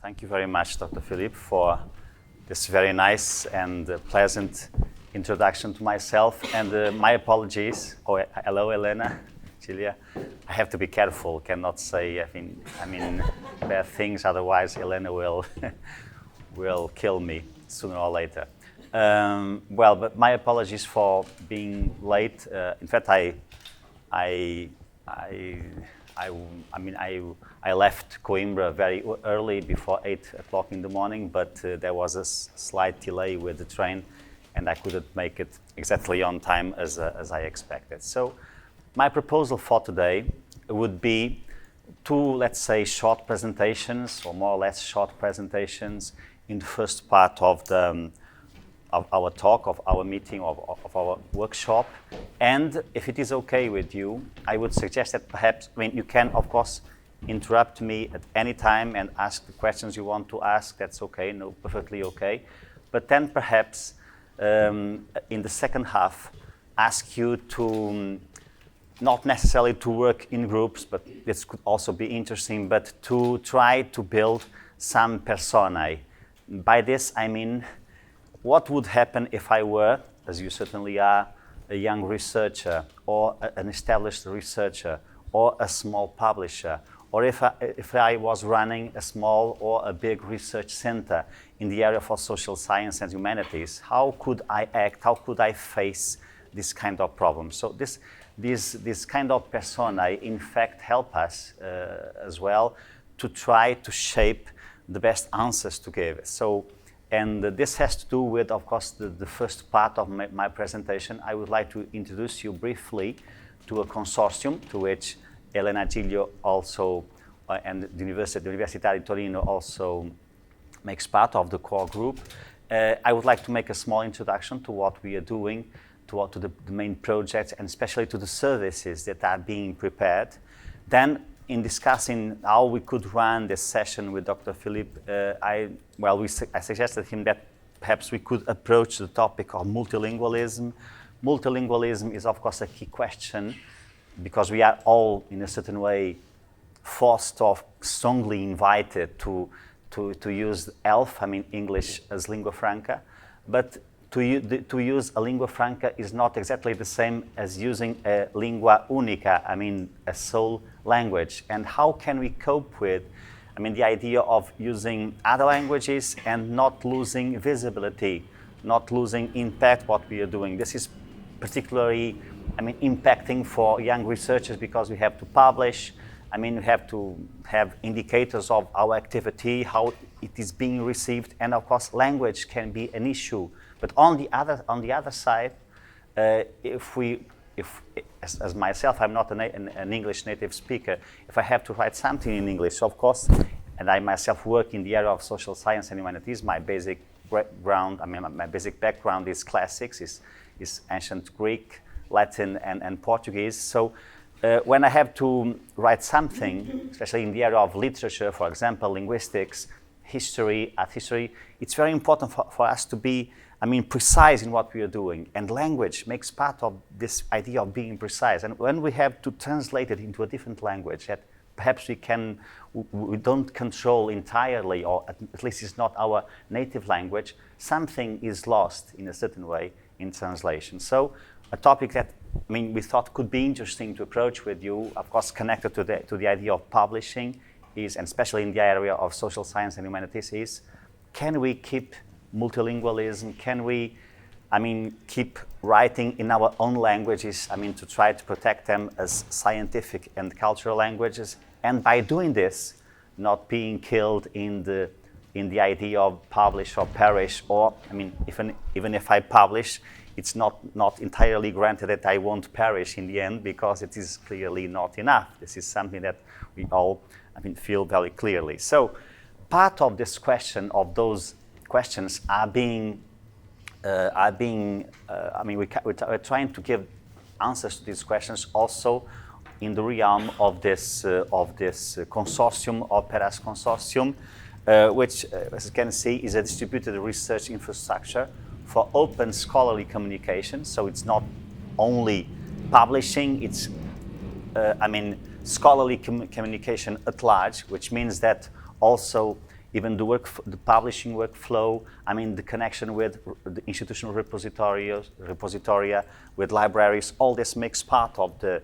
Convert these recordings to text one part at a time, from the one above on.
Thank you very much, Dr. Philippe, for this very nice and pleasant introduction to myself. And my apologies. Oh, hello, Elena, Julia. I have to be careful. Cannot say bad things. Otherwise, Elena will will kill me sooner or later. But my apologies for being late. In fact, I left Coimbra very early, before 8 o'clock in the morning, but there was a slight delay with the train, and I couldn't make it exactly on time as I expected. So my proposal for today would be two, let's say, short presentations, or more or less short presentations, in the first part of our talk, of our meeting, of our workshop. And if it is okay with you, I would suggest that perhaps, you can, of course, interrupt me at any time and ask the questions you want to ask. That's okay, no, perfectly okay. But then perhaps in the second half, ask you to, not necessarily to work in groups, but this could also be interesting, but to try to build some personae. By this, I mean, what would happen if I were, as you certainly are, a young researcher, or an established researcher, or a small publisher, or if I was running a small or a big research center in the area for social science and humanities? How could I act? How could I face this kind of problem? So this kind of personae, in fact, help us as well to try to shape the best answers to give. And this has to do with, of course, the first part of my presentation. I would like to introduce you briefly to a consortium to which Elena Giglio also, and the Università di Torino also makes part of the core group. I would like to make a small introduction to what we are doing, to the main projects, and especially to the services that are being prepared. Then, in discussing how we could run this session with Dr. Philippe, I suggested him that perhaps we could approach the topic of multilingualism. Multilingualism is, of course, a key question, because we are all, in a certain way, forced or strongly invited to use ELF, English as lingua franca. But to use a lingua franca is not exactly the same as using a lingua unica, a sole language. And how can we cope with, the idea of using other languages and not losing visibility, not losing impact what we are doing? This is particularly, impacting for young researchers, because we have to publish. We have to have indicators of our activity, how it is being received, and of course, language can be an issue. But on the other side, as myself, I'm not an English native speaker. If I have to write something in English, of course, and I myself work in the area of social science and humanities, my basic background, my basic background is classics, is ancient Greek, Latin, and Portuguese. So when I have to write something, especially in the area of literature, for example, linguistics, history, art history, it's very important for us to be, precise in what we are doing. And language makes part of this idea of being precise. And when we have to translate it into a different language that perhaps we don't control entirely, or at least it's not our native language, something is lost in a certain way in translation. So a topic that we thought could be interesting to approach with you, of course, connected to the idea of publishing, is, and especially in the area of social science and humanities, is, can we keep multilingualism? Can we, keep writing in our own languages? To try to protect them as scientific and cultural languages, and by doing this, not being killed in the idea of publish or perish, or even if I publish, it's not entirely granted that I won't perish in the end, because it is clearly not enough. This is something that we all feel very clearly. So part of this question, of those questions, we're trying to give answers to these questions also in the realm of this consortium, or PERAS consortium, which, as you can see, is a distributed research infrastructure for open scholarly communication. So it's not only publishing, it's scholarly communication at large, which means that also even the publishing workflow, I mean, the connection with the institutional repository, with libraries, all this makes part of the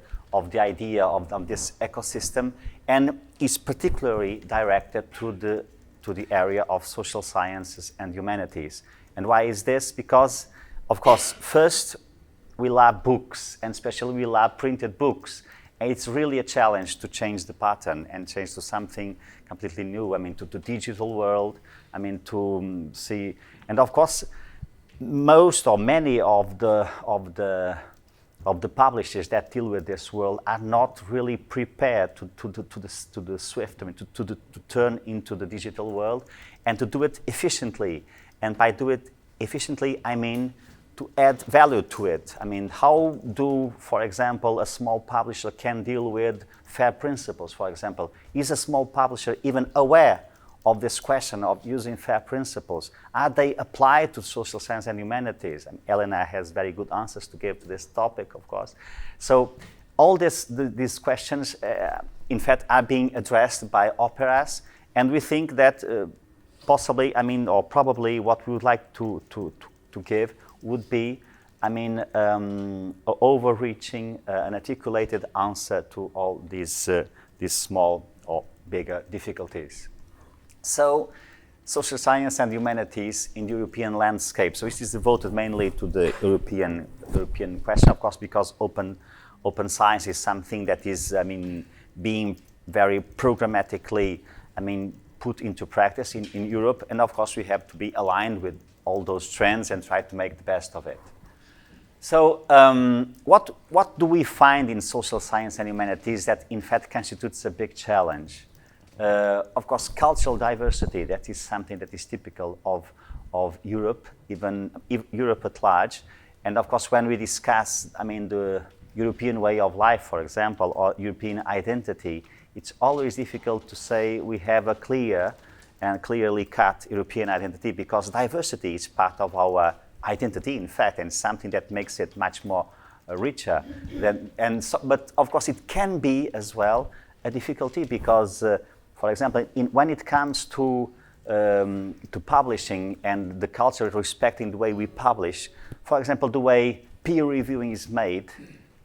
idea of this ecosystem, and is particularly directed to the area of social sciences and humanities. And why is this? Because, of course, first, we love books, and especially we love printed books. And it's really a challenge to change the pattern and change to something completely new. I mean, to the digital world. I mean, to see, and of course, most or many of the publishers that deal with this world are not really prepared to the swift. I mean, to turn into the digital world and to do it efficiently. And by do it efficiently, I mean to add value to it. I mean, how do, for example, a small publisher can deal with FAIR principles, for example? Is a small publisher even aware of this question of using FAIR principles? Are they applied to social science and humanities? And Elena has very good answers to give to this topic, of course. So all these questions, in fact, are being addressed by operas, and we think that possibly, I mean, or probably what we would like to give would be, I mean, overreaching, an articulated answer to all these small or bigger difficulties. So, social science and humanities in the European landscape. So this is devoted mainly to the European question, of course, because open science is something that is, I mean, being very programmatically, I mean, put into practice in Europe, and of course we have to be aligned with all those trends and try to make the best of it. So what do we find in social science and humanities that in fact constitutes a big challenge? Of course, cultural diversity, that is something that is typical of Europe, even Europe at large. And of course, when we discuss, I mean, the European way of life, for example, or European identity, it's always difficult to say we have a clear and clearly cut European identity, because diversity is part of our identity, in fact, and something that makes it much more richer. But of course, it can be as well a difficulty because, for example, when it comes to publishing and the culture respecting the way we publish, for example, the way peer reviewing is made,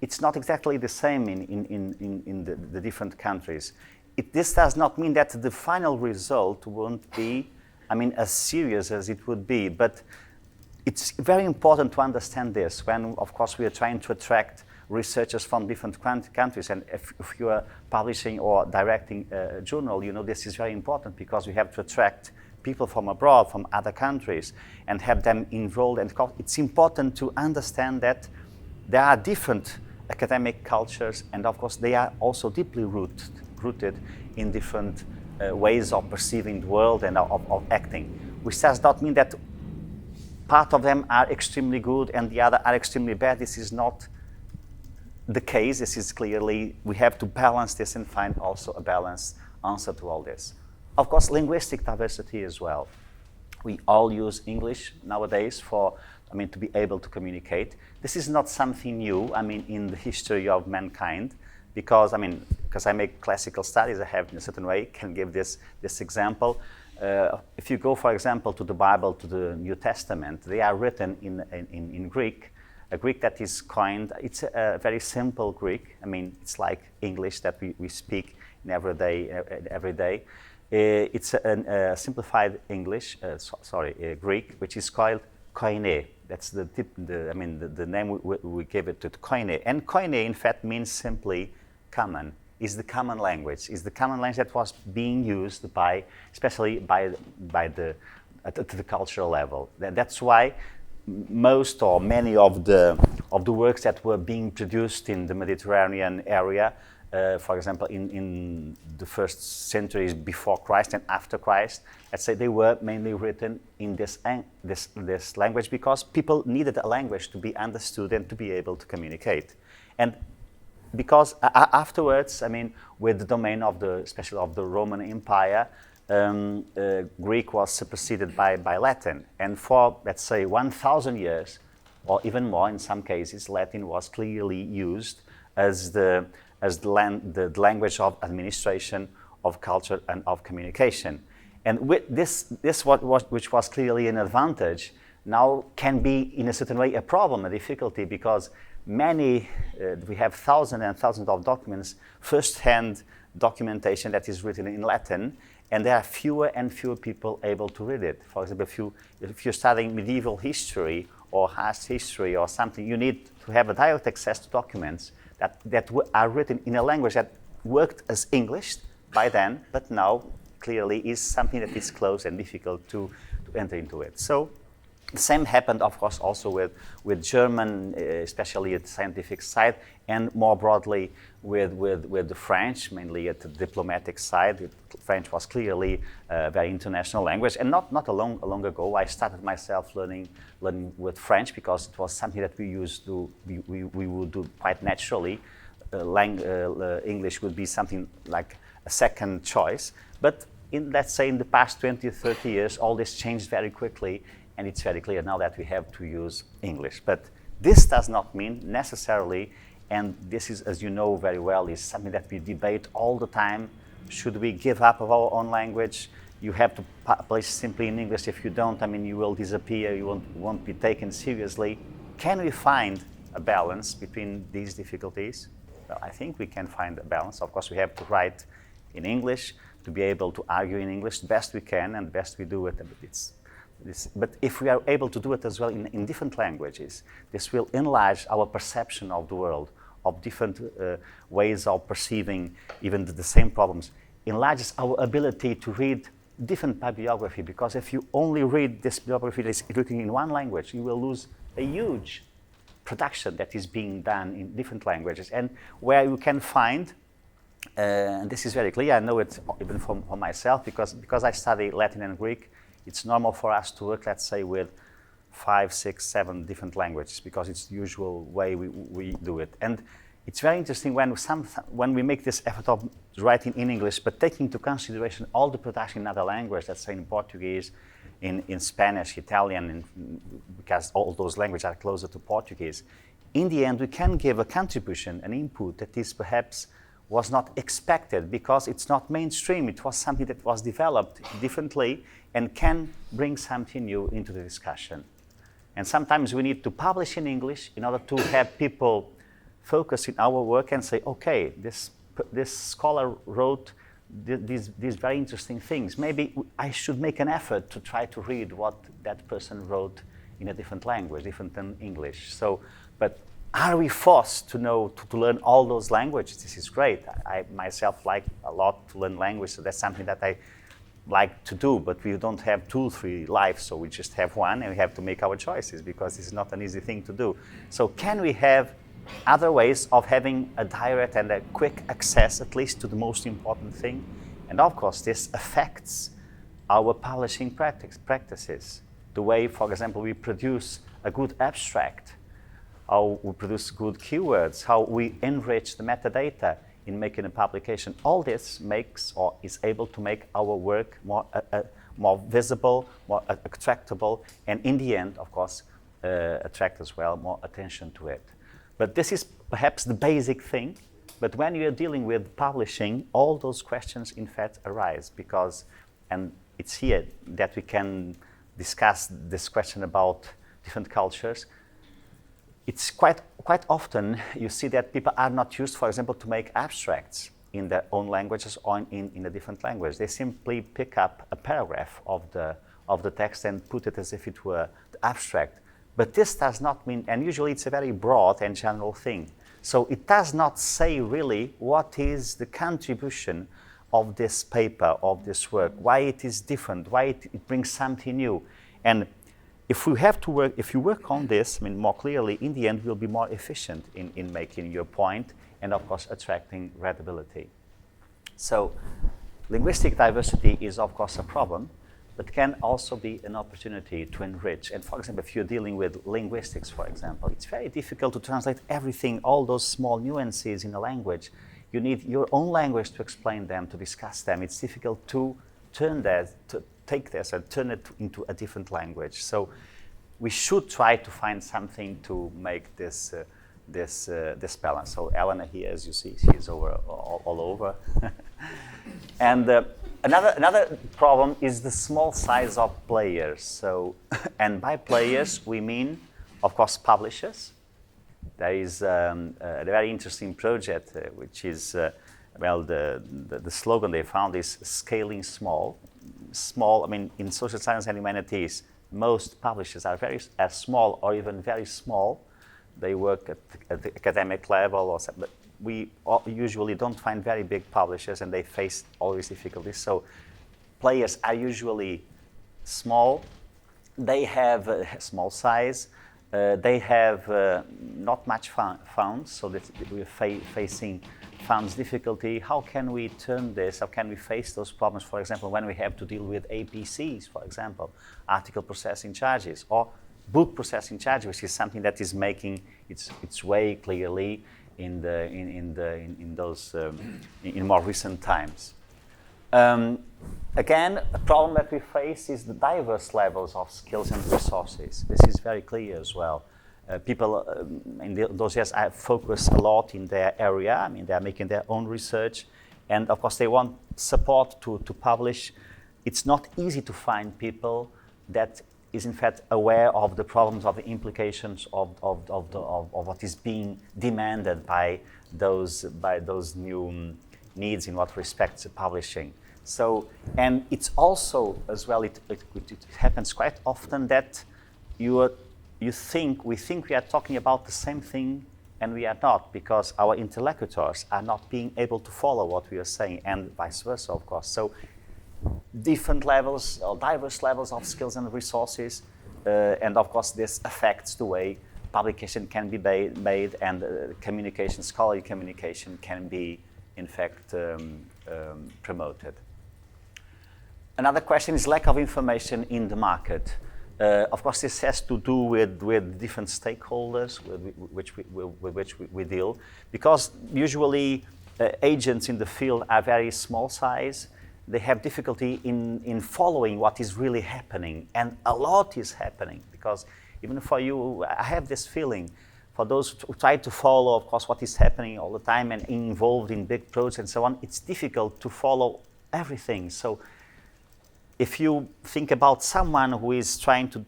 it's not exactly the same in the different countries. This does not mean that the final result won't be, I mean, as serious as it would be, but it's very important to understand this when, of course, we are trying to attract researchers from different countries. And if you are publishing or directing a journal, you know, this is very important because we have to attract people from abroad, from other countries, and have them enrolled. And it's important to understand that there are different academic cultures, and of course, they are also deeply rooted in different ways of perceiving the world and of acting, which does not mean that part of them are extremely good and the other are extremely bad. This is not the case. This is clearly, we have to balance this and find also a balanced answer to all this. Of course, linguistic diversity as well. We all use English nowadays for, I mean, to be able to communicate. This is not something new, I mean, in the history of mankind. Because, I mean, because I make classical studies, I have in a certain way, can give this example. If you go, for example, to the Bible, to the New Testament, they are written in Greek, a Greek that is coined, it's a very simple Greek. I mein, it's like English that we speak in every day. It's a simplified English, Greek, which is called koine. That's the name we give it to koine. And koine, in fact, means simply common, is the common language, that was being used especially at the cultural level. That's why most or many of the works that were being produced in the Mediterranean area, for example, in the first centuries before Christ and after Christ, let's say they were mainly written in this language because people needed a language to be understood and to be able to communicate. And because afterwards, I mean, with the domain especially of the Roman Empire, Greek was superseded by Latin. And for, let's say, 1,000 years, or even more in some cases, Latin was clearly used as the language of administration, of culture, and of communication. And with which was clearly an advantage, now can be in a certain way a problem, a difficulty, because we have thousands and thousands of documents, first-hand documentation that is written in Latin, and there are fewer and fewer people able to read it. For example, if you're studying medieval history or art history or something, you need to have a direct access to documents that are written in a language that worked as English by then, but now clearly is something that is close and difficult to enter into it. So the same happened, of course, also with German, especially at the scientific side, and more broadly with the French, mainly at the diplomatic side. French was clearly a very international language, and not long ago, I started myself learning with French because it was something that we would do quite naturally. English would be something like a second choice, but let's say in the past 20 or 30 years, all this changed very quickly. And it's very clear now that we have to use English. But this does not mean necessarily, and this is, as you know very well, is something that we debate all the time. Should we give up of our own language? You have to publish simply in English. If you don't, you will disappear. You won't be taken seriously. Can we find a balance between these difficulties? Well, I think we can find a balance. Of course, we have to write in English to be able to argue in English the best we can and the best we do it. But if we are able to do it as well in different languages, this will enlarge our perception of the world, of different ways of perceiving even the same problems, enlarges our ability to read different bibliography, because if you only read this bibliography that is written in one language, you will lose a huge production that is being done in different languages, and where you can find, and this is very clear, I know it even for myself, because I study Latin and Greek. It's normal for us to work, let's say, with 5, 6, 7 different languages, because it's the usual way we do it. And it's very interesting when we make this effort of writing in English, but taking into consideration all the production in other languages, let's say in Portuguese, in Spanish, Italian, because all those languages are closer to Portuguese. In the end, we can give a contribution, an input that is perhaps was not expected, because it's not mainstream. It was something that was developed differently and can bring something new into the discussion. And sometimes we need to publish in English in order to have people focus in our work and say, okay, this scholar wrote these very interesting things. Maybe I should make an effort to try to read what that person wrote in a different language, different than English. But are we forced to learn all those languages? This is great. I myself like a lot to learn language, so that's something that I like to do, but we don't have 2 or 3 lives, so we just have one, and we have to make our choices, because this is not an easy thing to do. So can we have other ways of having a direct and a quick access, at least to the most important thing? And of course, this affects our publishing practices. The way, for example, we produce a good abstract, how we produce good keywords, how we enrich the metadata in making a publication. All this makes, or is able to make, our work more visible, more attractable, and in the end, of course, attract as well more attention to it. But this is perhaps the basic thing. But when you are dealing with publishing, all those questions in fact arise, because, and it's here that we can discuss this question about different cultures. It's quite often you see that people are not used, for example, to make abstracts in their own languages or in a different language. They simply pick up a paragraph of the text and put it as if it were the abstract. But this does not mean, and usually it's a very broad and general thing. So it does not say really what is the contribution of this paper, of this work, why it is different, why it brings something new. And if you work on this, more clearly, in the end, we'll be more efficient in making your point and, of course, attracting readability. So linguistic diversity is, of course, a problem, but can also be an opportunity to enrich. And, for example, if you're dealing with linguistics, for example, it's very difficult to translate everything, all those small nuances in a language. You need your own language to explain them, to discuss them. It's difficult to take this and turn it into a different language. So we should try to find something to make this balance. So Elena here, as you see, she's all over. And Another problem is the small size of players. So, and by players we mean, of course, publishers. There is a very interesting project, which is, well, the slogan they found is scaling small. Small, I mean, in social science and humanities, most publishers are very small or even very small. They work at the academic level, but we usually don't find very big publishers, and they face always difficulties. So players are usually small. They have a small size. They have not much funds, so that we're facing funds difficulty. How can we turn this? How can we face those problems, for example, when we have to deal with APCs, for example, article processing charges, or book processing charges, which is something that is making its way clearly in more recent times. Again, a problem that we face is the diverse levels of skills and resources. This is very clear as well. People in those years focus a lot in their area. I mean, they're making their own research, and of course they want support to publish. It's not easy to find people that is in fact aware of the problems, of the implications of what is being demanded by those new needs in what respects to publishing. So, and it's also as well, it happens quite often that we think we are talking about the same thing, and we are not, because our interlocutors are not being able to follow what we are saying, and vice versa, of course. So different levels, or diverse levels of skills and resources, and of course this affects the way publication can be made, and communication, scholarly communication can be in fact promoted. Another question is lack of information in the market. Of course, this has to do with different stakeholders with which we deal, because usually agents in the field are very small size. They have difficulty in following what is really happening, and a lot is happening, because even for you, I have this feeling, for those who try to follow, of course, what is happening all the time and involved in big projects and so on, it's difficult to follow everything. So if you think about someone who is trying to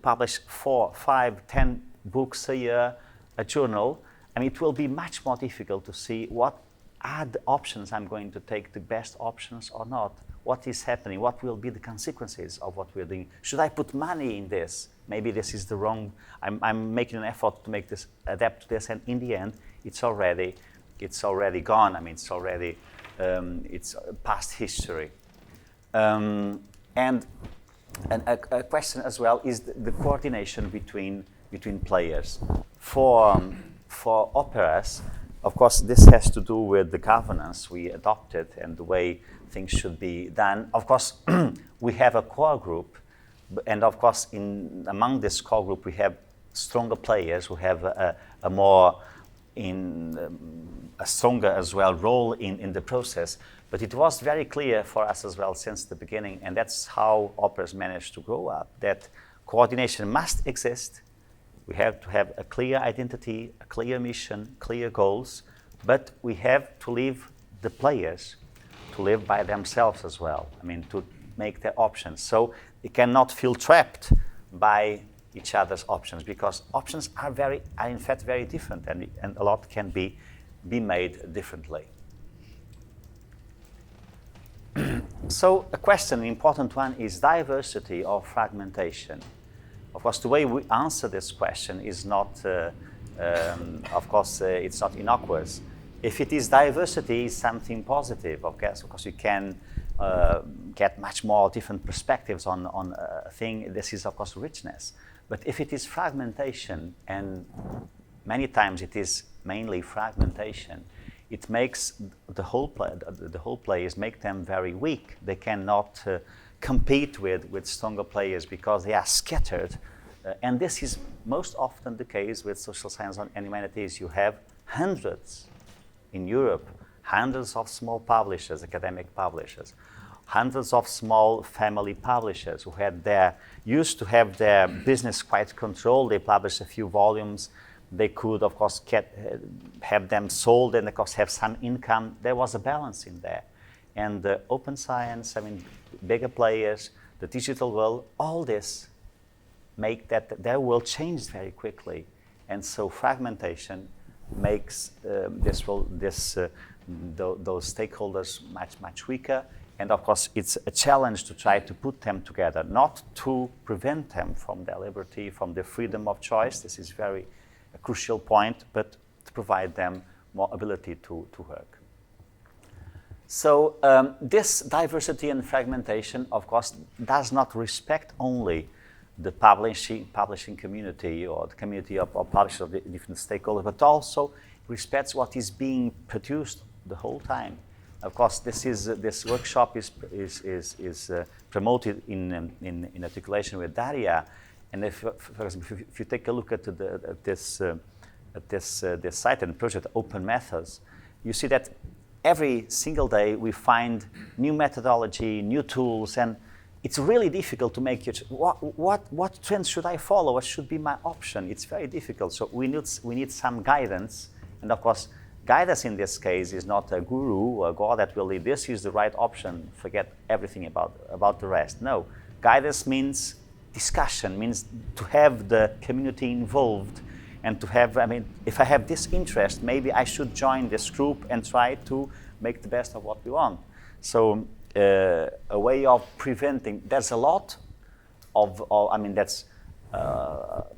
publish 4, 5, 10 books a year, a journal, I mean, it will be much more difficult to see what are the options I'm going to take, the best options or not. What is happening? What will be the consequences of what we're doing? Should I put money in this? Maybe this is the wrong. I'm making an effort to make this, adapt to this, and in the end, it's already gone. I mean, it's already it's past history. And a question as well is the coordination between players. For operas, of course, this has to do with the governance we adopted and the way things should be done. Of course, we have a core group, and of course, among this core group, we have stronger players who have a stronger as well role in the process. But it was very clear for us as well since the beginning, and that's how operas managed to grow up, that coordination must exist. We have to have a clear identity, a clear mission, clear goals, but we have to leave the players to live by themselves as well. I mean, to make their options. So they cannot feel trapped by each other's options, because options are in fact very different, and a lot can be made differently. So a question, an important one, is diversity or fragmentation. Of course, the way we answer this question is not, of course, it's not innocuous. If it is diversity, is something positive, of course you can get much more different perspectives on a thing. This is, of course, richness. But if it is fragmentation, and many times it is mainly fragmentation, it makes the whole players make them very weak. They cannot compete with stronger players because they are scattered. And this is most often the case with social science and humanities. You have hundreds in Europe, hundreds of small publishers, academic publishers, hundreds of small family publishers who used to have their business quite controlled. They publish a few volumes. They could, of course, have them sold and, of course, have some income. There was a balance in there. and the open science, I mean, bigger players, the digital world, all this make that their world changes very quickly. And so fragmentation makes those stakeholders much weaker. And of course, it's a challenge to try to put them together, not to prevent them from their liberty, from their freedom of choice. This is a crucial point, but to provide them more ability to work. So this diversity and fragmentation, of course, does not respect only the publishing community or the community of publishers of different stakeholders, but also respects what is being produced the whole time. Of course, this workshop is promoted in articulation with DARIAH, and for example, if you take a look at this site and project Open Methods, you see that every single day we find new methodology, new tools, and it's really difficult to make it. What trends should I follow? What should be my option? It's very difficult. So we need some guidance, and of course, guidance in this case is not a guru or a god that will lead. This is the right option. Forget everything about the rest. No, guidance means discussion, means to have the community involved, and to have. I mean, if I have this interest, maybe I should join this group and try to make the best of what we want. So. A way of preventing. There's a lot of I mean,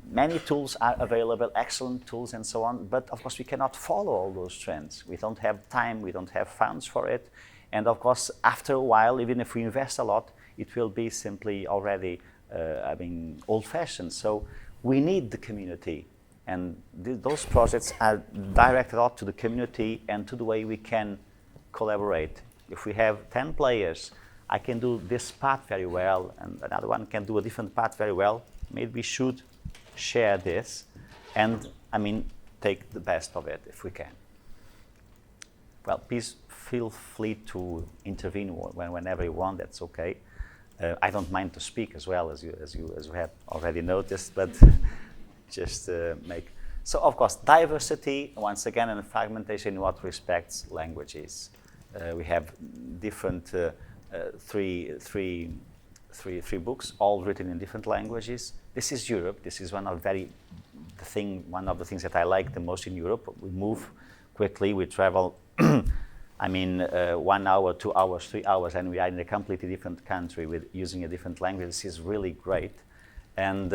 many tools are available, excellent tools and so on, but of course we cannot follow all those trends. We don't have time, we don't have funds for it, and of course after a while, even if we invest a lot, it will be simply already, I mean, old-fashioned. So we need the community, and those projects are directed out to the community and to the way we can collaborate. If we have 10 players, I can do this part very well, and another one can do a different part very well. Maybe we should share this, and I mean, take the best of it if we can. Well, please feel free to intervene whenever you want. That's okay. I don't mind to speak as well, as you have already noticed, but just make. So, of course, diversity once again, and fragmentation in what respects languages. We have different three books, all written in different languages. This is Europe. This is one of the things that I like the most in Europe. We move quickly. We travel. I mean, 1 hour, 2 hours, 3 hours, and we are in a completely different country using a different language. This is really great. And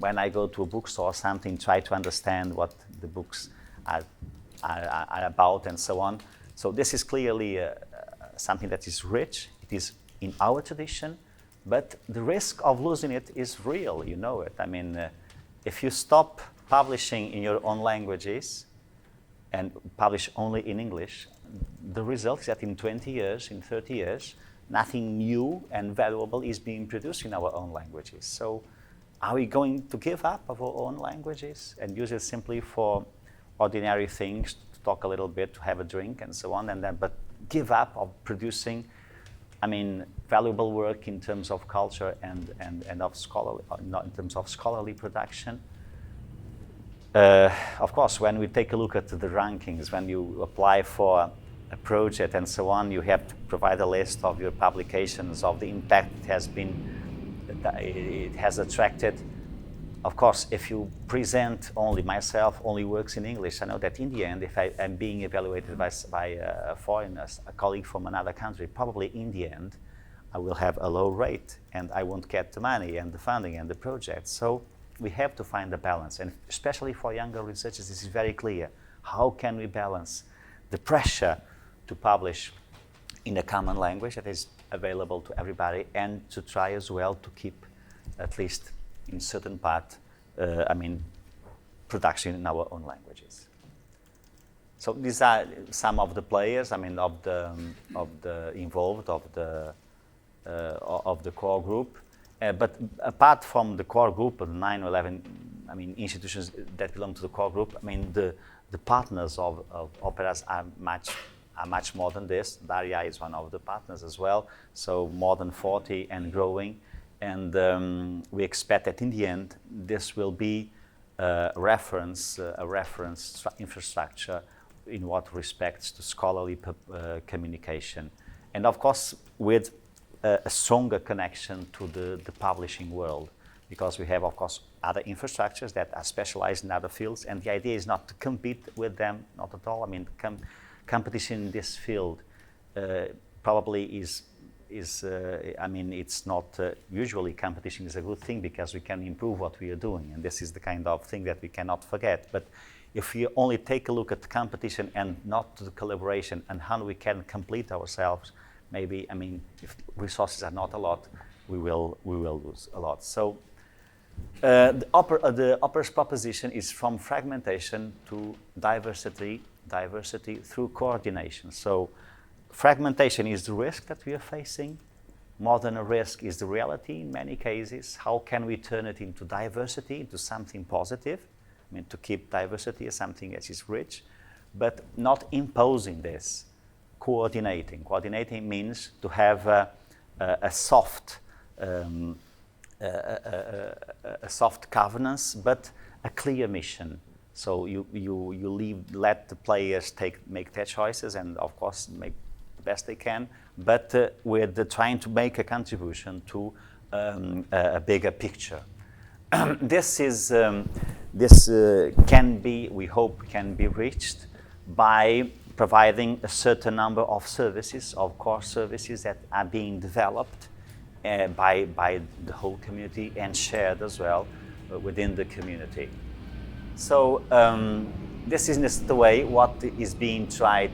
when I go to a bookstore or something, try to understand what the books are about and so on. So this is clearly something that is rich. It is in our tradition, but the risk of losing it is real. You know it. I mean, if you stop publishing in your own languages and publish only in English, the result is that in 20 years, in 30 years, nothing new and valuable is being produced in our own languages. So are we going to give up of our own languages and use it simply for ordinary things, talk a little bit, to have a drink and so on, but give up of producing, I mean, valuable work in terms of culture and of scholarly, not in terms of scholarly production? Of course, when we take a look at the rankings, when you apply for a project and so on, you have to provide a list of your publications, of the impact it has attracted. Of course, if you present only works in English, I know that in the end, if I am being evaluated by a foreigner, a colleague from another country, probably in the end, I will have a low rate and I won't get the money and the funding and the project. So we have to find a balance. And especially for younger researchers, this is very clear. How can we balance the pressure to publish in a common language that is available to everybody, and to try as well to keep, at least in certain part, production in our own languages. So these are some of the players, of the involved of the core group. But apart from the core group of 9 or 11, institutions that belong to the core group, the partners of operas are much more than this. DARIAH is one of the partners as well, so more than 40 and growing. And we expect that in the end, this will be a reference infrastructure in what respects to scholarly communication and of course with a stronger connection to the publishing world, because we have, of course, other infrastructures that are specialized in other fields, and the idea is not to compete with them, not at all. I mean, competition in this field probably is I mean, it's not, usually competition is a good thing because we can improve what we are doing, and this is the kind of thing that we cannot forget. But if we only take a look at the competition and not the collaboration and how we can complete ourselves, maybe, I mean, if resources are not a lot, we will lose a lot. So the upper proposition is from fragmentation to diversity through coordination. So fragmentation is the risk that we are facing. More than a risk is the reality in many cases. How can we turn it into diversity, into something positive? I mean, to keep diversity as something that is rich, but not imposing this. Coordinating. Coordinating means to have a soft governance, but a clear mission. So you let the players make their choices, and of course make the best they can, but with trying to make a contribution to a bigger picture. This can be, we hope, can be reached by providing a certain number of services, of core services that are being developed by the whole community and shared as well within the community. So this is the way what is being tried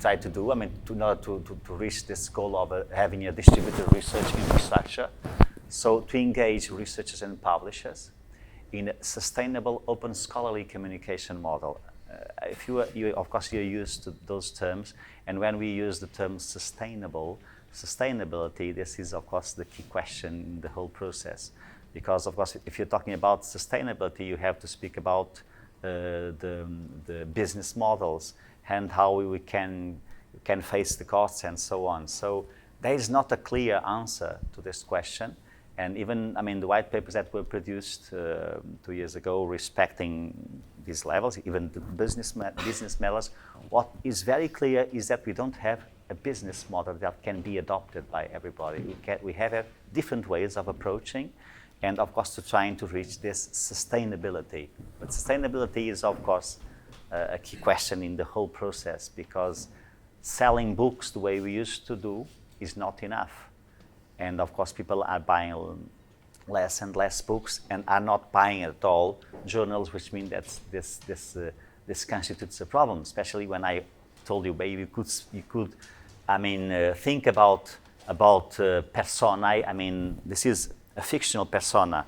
to do. I mean, in order to reach this goal of having a distributed research infrastructure. So to engage researchers and publishers in a sustainable open scholarly communication model. If you of course you're used to those terms, and when we use the term sustainability, this is of course the key question in the whole process, because of course if you're talking about sustainability, you have to speak about the business models and how we can face the costs and so on. So there is not a clear answer to this question. And even, I mean, the white papers that were produced 2 years ago respecting these levels, even the business models, what is very clear is that we don't have a business model that can be adopted by everybody. We have different ways of approaching, and of course to trying to reach this sustainability. But sustainability is of course a key question in the whole process, because selling books the way we used to do is not enough. And of course, people are buying less and less books and are not buying at all journals, which means that this constitutes a problem. Especially when I told you, maybe you could, I mean, think about personae. I mean, this is a fictional persona.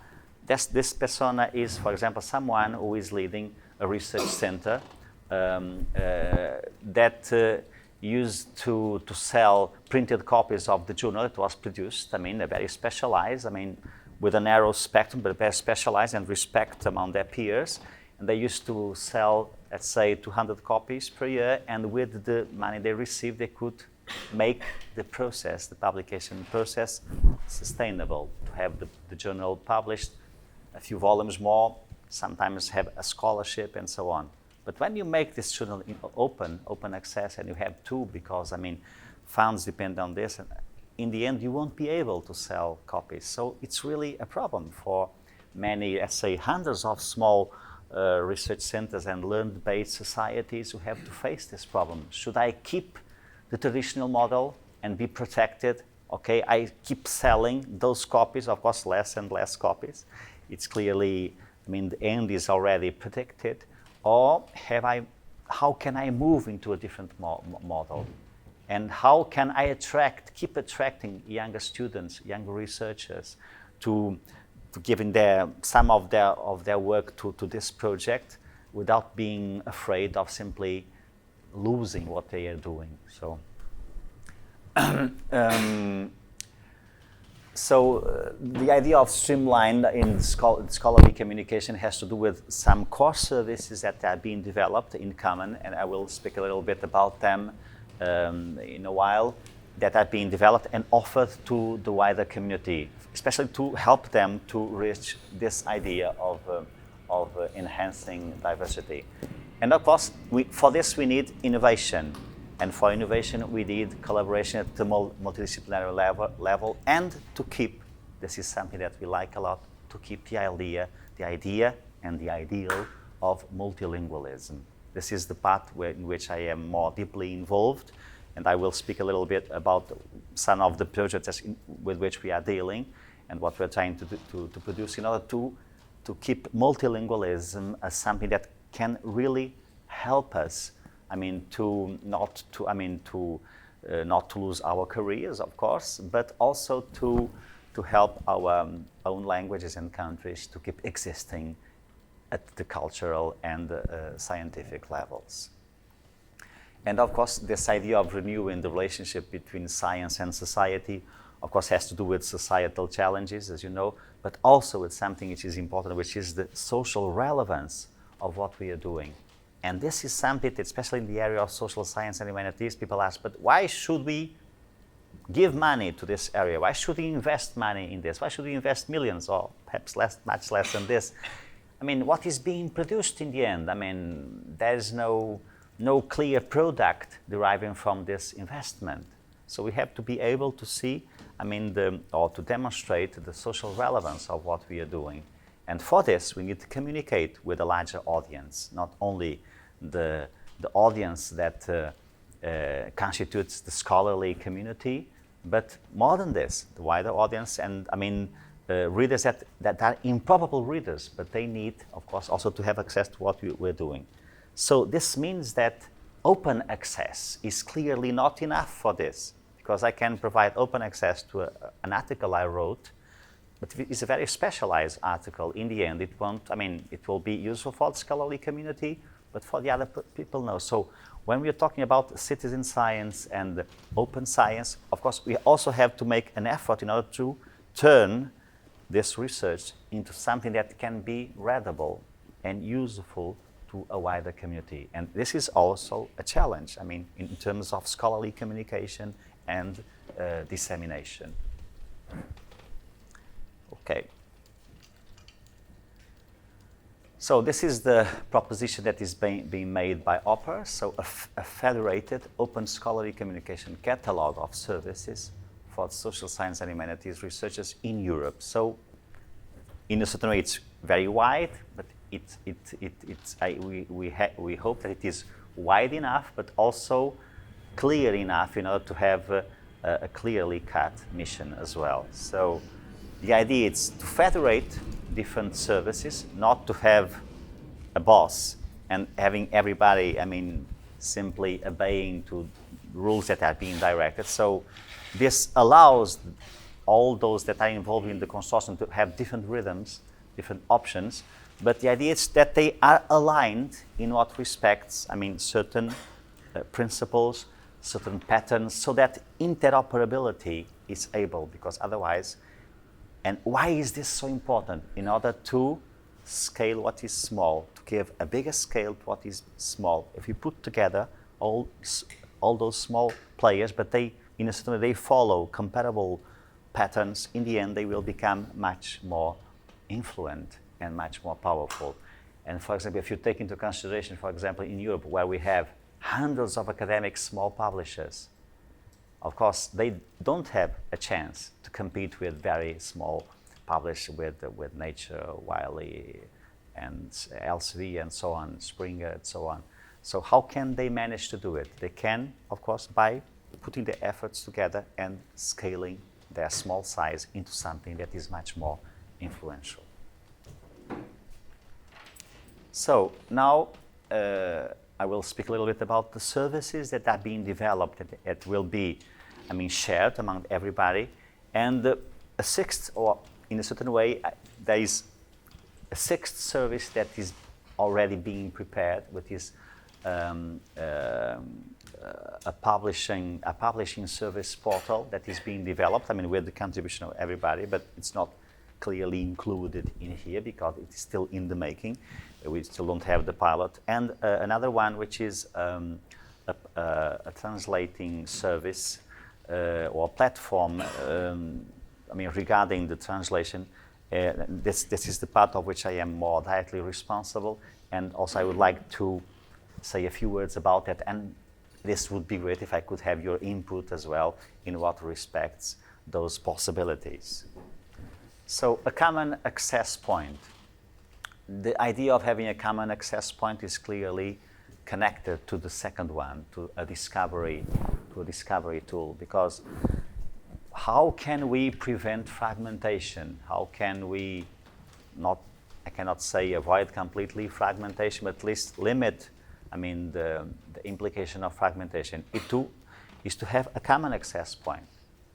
This persona is, for example, someone who is leading a research center that used to sell printed copies of the journal that was produced. I mean, they're very specialized, I mean, with a narrow spectrum, but very specialized and respect among their peers. And they used to sell, let's say, 200 copies per year, and with the money they received, they could make the process, the publication process, sustainable, to have the journal published, a few volumes more, sometimes have a scholarship and so on. But when you make this journal open access, and you have to, because I mean, funds depend on this, and in the end you won't be able to sell copies. So it's really a problem for many, let's say, hundreds of small research centers and learned-based societies who have to face this problem. Should I keep the traditional model and be protected? Okay, I keep selling those copies, of course, less and less copies. It's clearly, I mean, the end is already predicted. Or how can I move into a different model? And how can I keep attracting younger students, younger researchers to giving some of their work to this project without being afraid of simply losing what they are doing? So the idea of streamline in scholarly communication has to do with some core services that are being developed in common, and I will speak a little bit about them in a while, that are being developed and offered to the wider community, especially to help them to reach this idea of enhancing diversity. And of course, for this we need innovation. And for innovation, we need collaboration at the multidisciplinary level, and to keep, this is something that we like a lot, to keep the idea and the ideal of multilingualism. This is the part in which I am more deeply involved, and I will speak a little bit about some of the projects with which we are dealing and what we're trying to produce in order to keep multilingualism as something that can really help us, not to lose our careers, of course, but also to help our own languages and countries to keep existing at the cultural and scientific levels. And of course, this idea of renewing the relationship between science and society, of course, has to do with societal challenges, as you know, but also with something which is important, which is the social relevance of what we are doing. And this is something, especially in the area of social science and humanities, people ask, but why should we give money to this area? Why should we invest money in this? Why should we invest millions, or perhaps much less than this? What is being produced in the end? There's no clear product deriving from this investment. So we have to be able to see, or to demonstrate the social relevance of what we are doing. And for this, we need to communicate with a larger audience, not only the audience that constitutes the scholarly community, but more than this, the wider audience, and readers that are improbable readers, but they need, of course, also to have access to what we're doing. So this means that open access is clearly not enough for this, because I can provide open access to an article I wrote, but it's a very specialized article. In the end, it will be useful for the scholarly community, but for the other people, no. So when we're talking about citizen science and open science, of course, we also have to make an effort in order to turn this research into something that can be readable and useful to a wider community. And this is also a challenge, in terms of scholarly communication and dissemination. Okay. So this is the proposition that is being made by OPER, so a federated open scholarly communication catalog of services for social science and humanities researchers in Europe. So in a certain way it's very wide, but we hope that it is wide enough, but also clear enough in order to have a clearly cut mission as well. So the idea is to federate different services, not to have a boss and having everybody, simply obeying to rules that are being directed. So this allows all those that are involved in the consortium to have different rhythms, different options, but the idea is that they are aligned in what respects, certain principles, certain patterns, so that interoperability is able, because otherwise. And why is this so important? In order to scale what is small, to give a bigger scale to what is small. If you put together all those small players, but they, in a certain way, they follow comparable patterns, in the end they will become much more influent and much more powerful. And for example, if you take into consideration, for example, in Europe, where we have hundreds of academic small publishers, of course, they don't have a chance to compete with very small publishers with Nature, Wiley, and Elsevier, and so on, Springer, and so on. So how can they manage to do it? They can, of course, by putting their efforts together and scaling their small size into something that is much more influential. So now I will speak a little bit about the services that are being developed that will be, shared among everybody. And a sixth, or in a certain way, there is a sixth service that is already being prepared, which is a publishing service portal that is being developed. With the contribution of everybody, but it's not clearly included in here because it is still in the making. We still don't have the pilot. And another one, which is a translating service or platform, regarding the translation. This is the part of which I am more directly responsible, and also I would like to say a few words about that and this would be great if I could have your input as well in what respects those possibilities. So a common access point. The idea of having a common access point is clearly connected to the second one, to a discovery tool, because how can we prevent fragmentation? How can we not, I cannot say avoid completely fragmentation, but at least limit, the implication of fragmentation? It too is to have a common access point.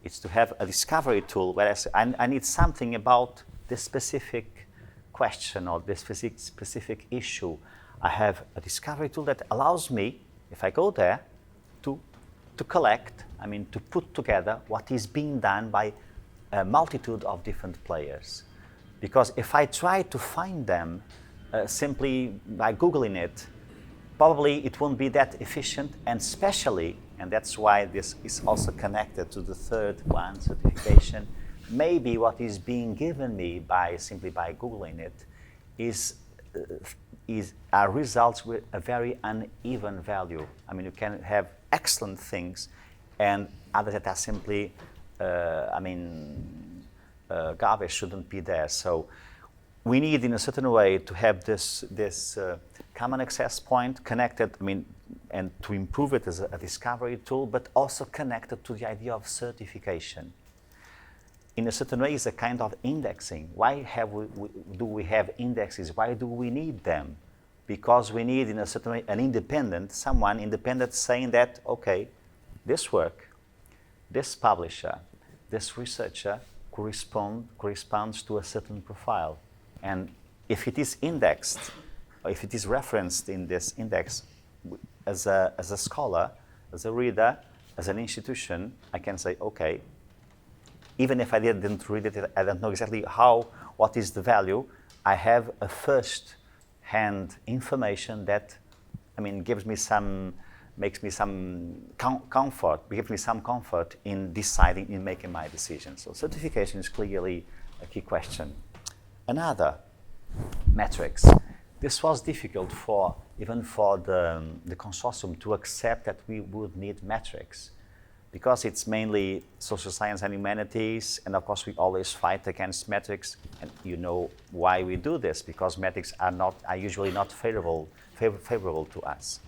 It's to have a discovery tool where I need something about this specific question or this specific issue. I have a discovery tool that allows me, if I go there, to collect, to put together what is being done by a multitude of different players. Because if I try to find them simply by Googling it, probably it won't be that efficient, and especially, and that's why this is also connected to the third one, certification, maybe what is being given me simply by Googling it are results with a very uneven value. You can have excellent things and others that are simply, garbage shouldn't be there. So we need in a certain way to have this common access point connected, and to improve it as a discovery tool, but also connected to the idea of certification. In a certain way, it's a kind of indexing. Why do we have indexes? Why do we need them? Because we need, in a certain way, someone independent saying that, okay, this work, this publisher, this researcher corresponds to a certain profile. And if it is indexed, or if it is referenced in this index as a scholar, as a reader, as an institution, I can say, okay, even if I didn't read it, I don't know exactly what is the value, I have a first-hand information that, gives me makes me some comfort, gives me some comfort in deciding, in making my decision. So certification is clearly a key question. Another, metrics. This was difficult even for the consortium to accept that we would need metrics, because it's mainly social science and humanities, and of course we always fight against metrics, and you know why we do this, because metrics are usually not favorable to us.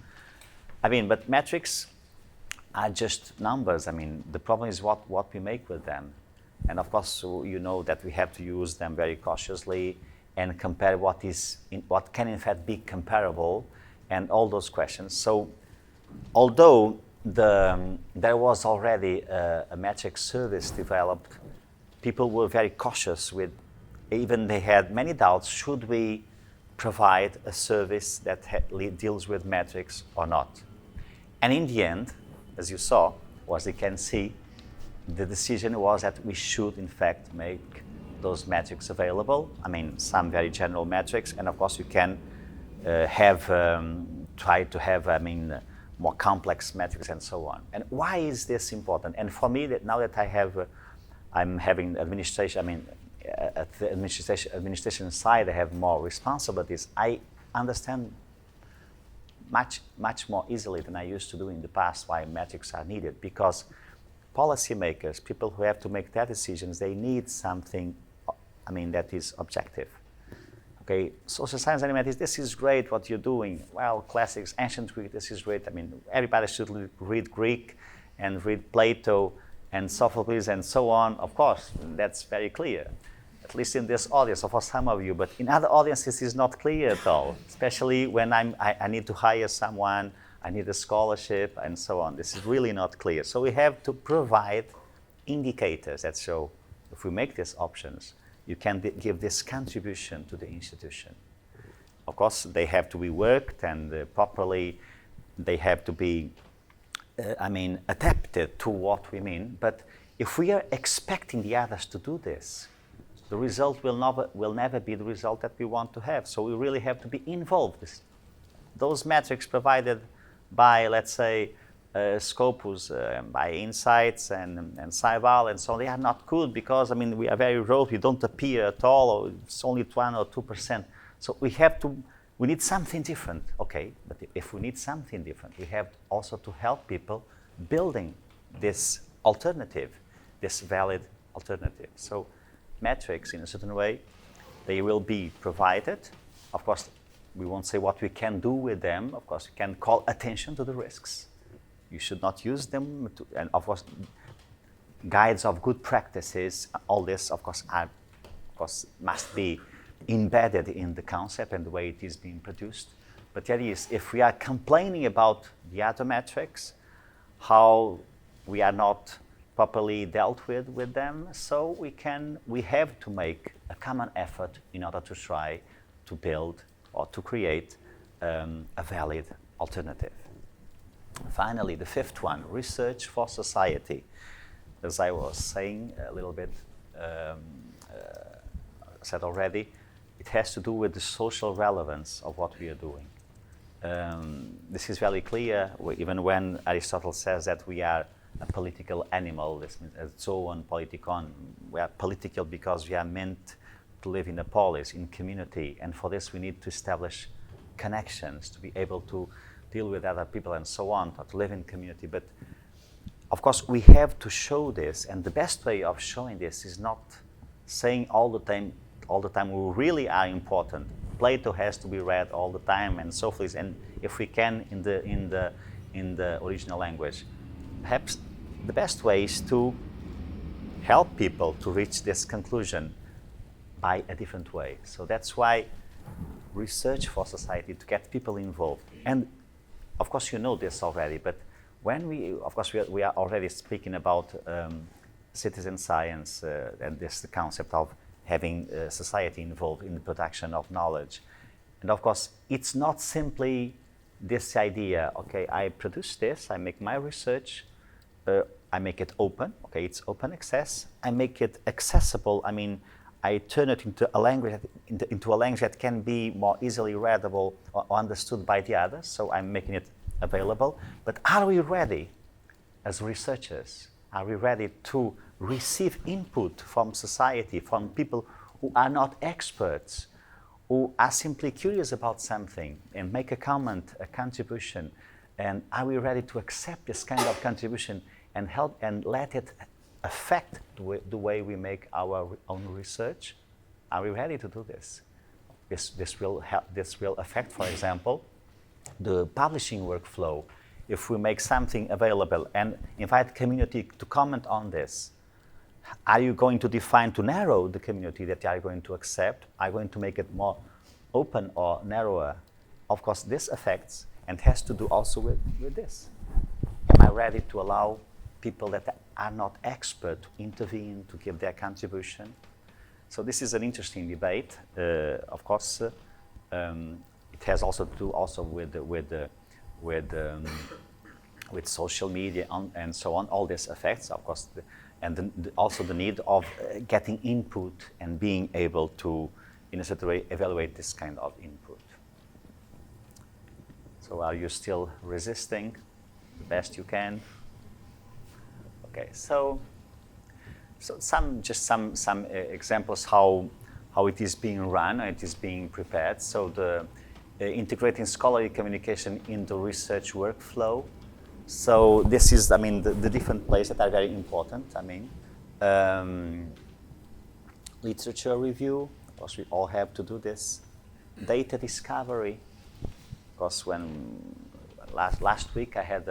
But metrics are just numbers. The problem is what we make with them. And of course, you know that we have to use them very cautiously and compare what can in fact be comparable, and all those questions. So although there was already a metric service developed, people were very cautious even they had many doubts, should we provide a service that deals with metrics or not? And in the end, as you saw, or as you can see, the decision was that we should in fact make those metrics available. Some very general metrics, and of course you can try to have, more complex metrics and so on. And why is this important? And for me, now that I'm having administration, at the administration side, I have more responsibilities. I understand much more easily than I used to do in the past why metrics are needed, because policymakers, people who have to make their decisions, they need something, that is objective. Okay, social science and humanities, this is great what you're doing. Well, classics, ancient Greek, this is great. Everybody should read Greek and read Plato and Sophocles and so on. Of course, that's very clear, at least in this audience, or for some of you, but in other audiences it's not clear at all, especially when I need to hire someone, I need a scholarship and so on. This is really not clear. So we have to provide indicators that show if we make these options, you can give this contribution to the institution. Of course, they have to be worked and properly, they have to be, adapted to what we mean. But if we are expecting the others to do this, the result will never be the result that we want to have. So we really have to be involved. Those metrics provided by, let's say, Scopus, by Insights and Scival and so on, they are not good because, we are very rote, we don't appear at all, or it's only 1 or 2%. So we have to we need something different. Okay, but if we need something different, we have also to help people building this alternative, this valid alternative. So metrics, in a certain way, they will be provided. Of course, we won't say what we can do with them. Of course, we can call attention to the risks. You should not use them. And of course, guides of good practices, all this, of course, must be embedded in the concept and the way it is being produced. But the idea is, if we are complaining about the other metrics, how we are not properly dealt with them, so we have to make a common effort in order to try to build or to create a valid alternative. Finally, the fifth one, research for society. As I was saying a little bit, said already, it has to do with the social relevance of what we are doing. This is very clear, even when Aristotle says that we are a political animal. This means zoon politikon. We are political because we are meant to live in a polis, in community, and for this we need to establish connections, to be able to deal with other people and so on, to live in community. But of course we have to show this, and the best way of showing this is not saying all the time we really are important. Plato has to be read all the time and so forth, and if we can in the original language. Perhaps the best way is to help people to reach this conclusion by a different way. So that's why research for society, to get people involved. And of course you know this already, but when we are already speaking about citizen science and this the concept of having society involved in the production of knowledge. And of course, it's not simply this idea, okay, I produce this, I make my research, I make it open, okay, it's open access, I make it accessible, I mean, I turn it into a language that can be more easily readable or understood by the others, so I'm making it available. But are we ready as researchers? Are we ready to receive input from society, from people who are not experts, who are simply curious about something and make a comment, a contribution? And are we ready to accept this kind of contribution and help and let it affect the way we make our own research? Are we ready to do this? This will affect, for example, the publishing workflow. If we make something available and invite community to comment on this, are you going to define to narrow the community that you are going to accept? Are you going to make it more open or narrower? Of course, this affects and has to do also with this. Am I ready to allow people that are not expert to intervene, to give their contribution? So this is an interesting debate. Of course, it has also to do also with social media and so on. All this affects, of course, also the need of getting input and being able to, in a certain way, evaluate this kind of input. So are you still resisting the best you can? Okay, so some examples how it is being run, it is being prepared. So the integrating scholarly communication in the research workflow. So this is, I mean, the different places that are very important. I mean, literature review, of course we all have to do this. Data discovery, of course when last week I had,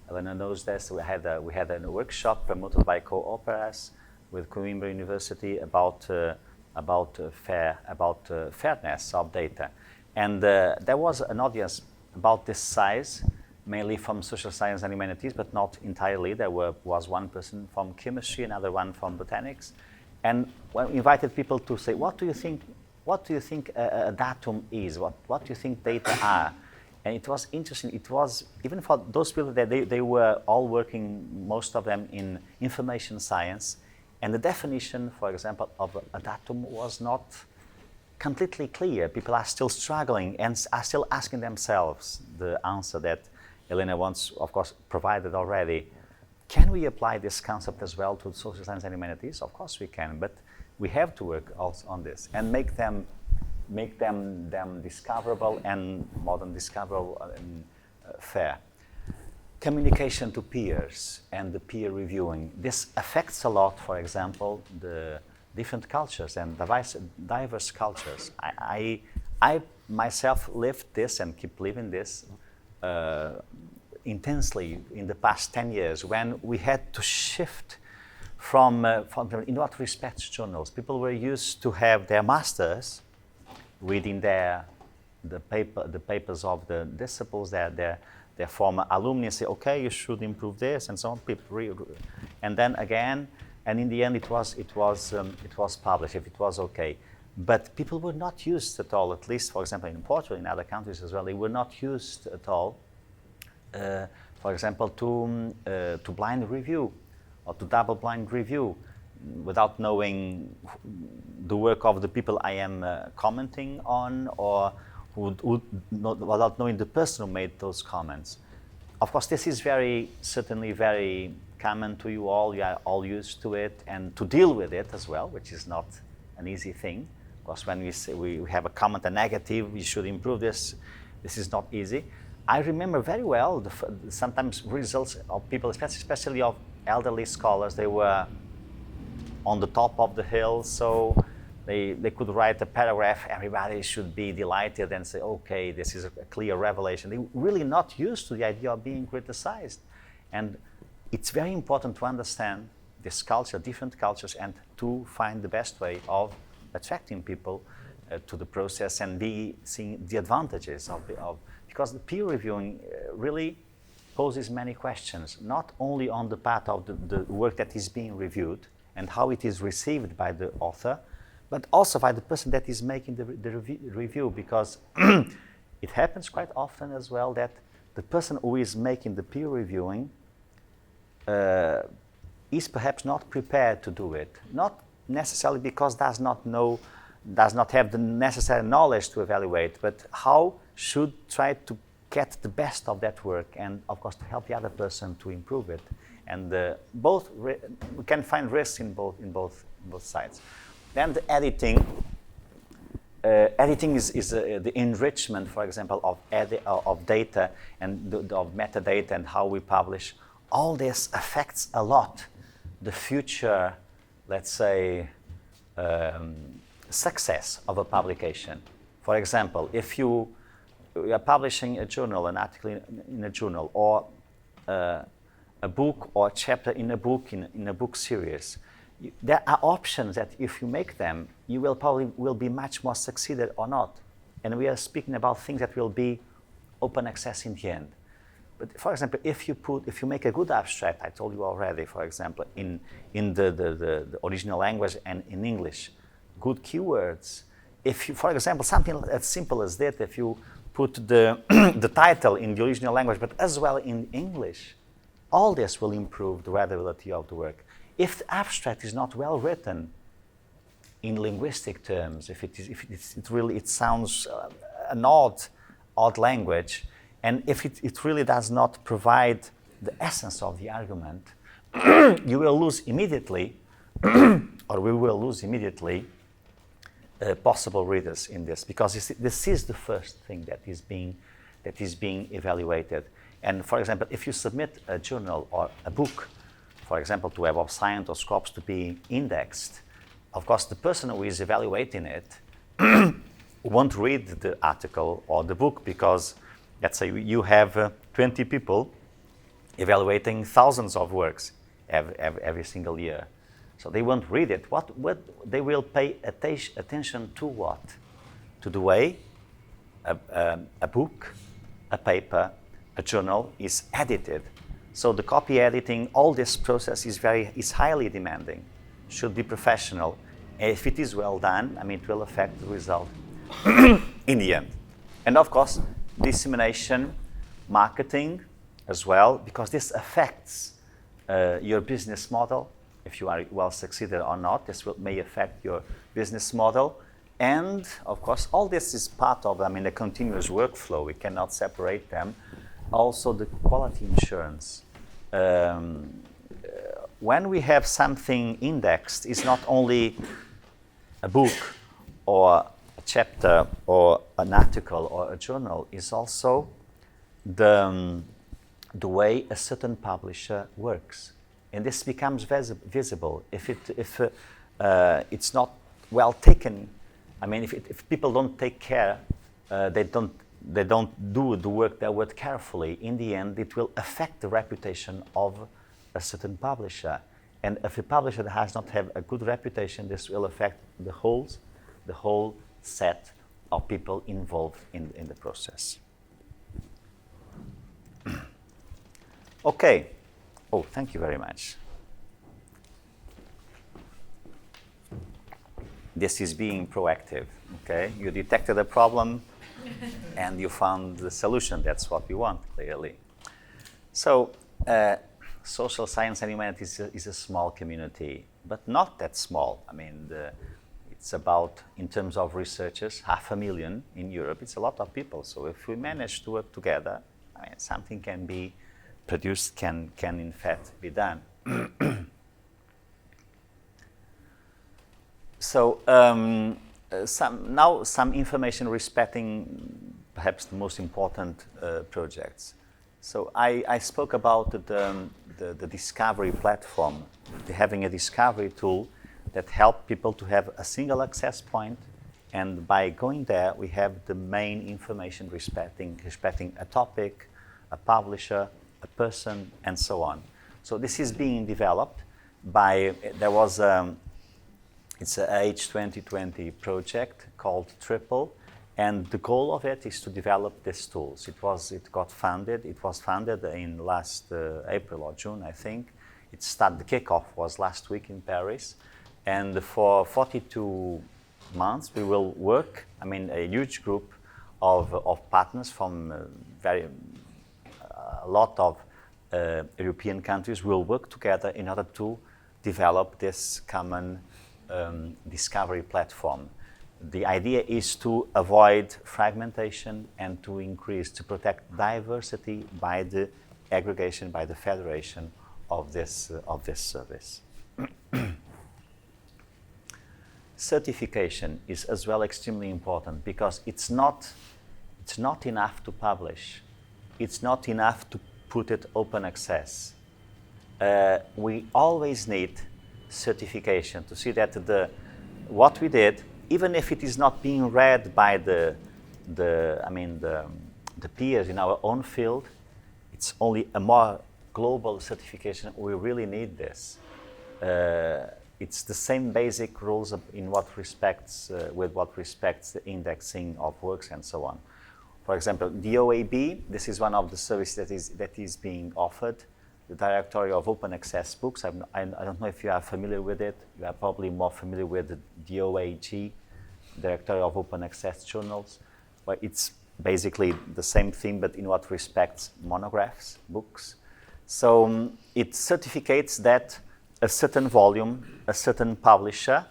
Elena knows this, we had a workshop promoted by Co-Operas with Coimbra University about fairness of data. And there was an audience about this size, mainly from social science and humanities, but not entirely. There was one person from chemistry, another one from botanics. And we invited people to say, what do you think a datum is? What do you think data are? And it was interesting. It was, even for those people that they were all working, most of them in information science. And the definition, for example, of a datum was not completely clear. People are still struggling and are still asking themselves the answer that Elena once, of course, provided already. Can we apply this concept as well to social science and humanities? Of course we can, but we have to work also on this and make them make them discoverable and more than discoverable and fair. Communication to peers and the peer reviewing. This affects a lot, for example, the different cultures and diverse cultures. I myself lived this and keep living this intensely in the past 10 years when we had to shift from in what respects journals. People were used to have their masters reading the papers of the disciples, their former alumni, say, okay, you should improve this, and so on. And then again, and in the end, it was published if it was okay. But people were not used at all, at least, for example, in Portugal, in other countries as well, they were not used at all, for example, to blind review or to double-blind review without knowing the work of the people I am commenting on, or without knowing the person who made those comments. Of course, this is certainly very common to you all. You are all used to it, and to deal with it as well, which is not an easy thing. Of course, when we say we have a comment, a negative, we should improve this. This is not easy. I remember very well sometimes results of people, especially of elderly scholars. They were on the top of the hill, so they could write a paragraph. Everybody should be delighted and say, okay, this is a clear revelation. They were really not used to the idea of being criticized. And it's very important to understand this culture, different cultures, and to find the best way of attracting people to the process and seeing the advantages because the peer reviewing really poses many questions, not only on the part of the work that is being reviewed and how it is received by the author, but also by the person that is making the review, because it happens quite often as well that the person who is making the peer reviewing is perhaps not prepared to do it, not necessarily because does not have the necessary knowledge to evaluate, but how should try to get the best of that work and, of course, to help the other person to improve it. And we can find risks in both sides. Then the editing. Editing is the enrichment, for example, of data and of metadata and how we publish. All this affects a lot the future, let's say, success of a publication. For example, if you are publishing a journal, an article in a journal, or a book or a chapter in a book in a book series, there are options that if you make them, you will be much more succeeded or not. And we are speaking about things that will be open access in the end. But for example, if you make a good abstract, I told you already, for example, in the original language and in English, good keywords. If you, for example, something as simple as that, if you put the title in the original language, but as well in English, all this will improve the readability of the work. If the abstract is not well written in linguistic terms, if it sounds an odd language, and if it really does not provide the essence of the argument, you will lose immediately, or we will lose immediately, possible readers in this, because this is the first thing that is being evaluated. And for example, if you submit a journal or a book, for example, to Web of Science or Scopus to be indexed, of course, the person who is evaluating it won't read the article or the book, because let's say you have 20 people evaluating thousands of works every single year. So they won't read it. What they will pay attention to what? To the way a book, a paper, a journal is edited. So the copy editing, all this process is highly demanding, should be professional. If it is well done, it will affect the result in the end. And of course, dissemination, marketing as well, because this affects your business model. If you are well succeeded or not, this may affect your business model. And of course, all this is part of, a continuous workflow. We cannot separate them. Also, the quality insurance. When we have something indexed, it's not only a book or chapter or an article or a journal is also the way a certain publisher works. And this becomes visible if it's not well taken. I mean, if people don't take care, they don't do the work carefully, in the end it will affect the reputation of a certain publisher. And if a publisher does not have a good reputation, this will affect the whole set of people involved in the process. Okay. Oh, thank you very much. This is being proactive, okay? You detected a problem and you found the solution. That's what we want, clearly. So, social science and humanities is a small community, but not that small. I mean, it's about, in terms of researchers, 500,000 in Europe. It's a lot of people. So if we manage to work together, I mean, something can be produced, can in fact be done. So some information respecting perhaps the most important projects. So I spoke about the discovery platform, having a discovery tool that help people to have a single access point, and by going there we have the main information respecting a topic, a publisher, a person, and so on. So this is being developed by, there was it's a H2020 project called Triple, and the goal of it is to develop these tools. It was funded in last April or June, I think. The kickoff was last week in Paris, and for 42 months we will work. I mean, a huge group of partners from a lot of European countries will work together in order to develop this common discovery platform. The idea is to avoid fragmentation and to protect diversity by the aggregation, by the federation of this service. Certification is as well extremely important, because it's not enough to publish. It's not enough to put it open access. We always need certification to see that what we did, even if it is not being read by the peers in our own field, it's only a more global certification. We really need this. It's the same basic rules with what respects the indexing of works and so on. For example, DOAB, this is one of the services that is being offered. The Directory of Open Access Books. I don't know if you are familiar with it. You are probably more familiar with the DOAG, Directory of Open Access Journals. But it's basically the same thing, but in what respects monographs, books. So it certificates that a certain volume, a certain publisher,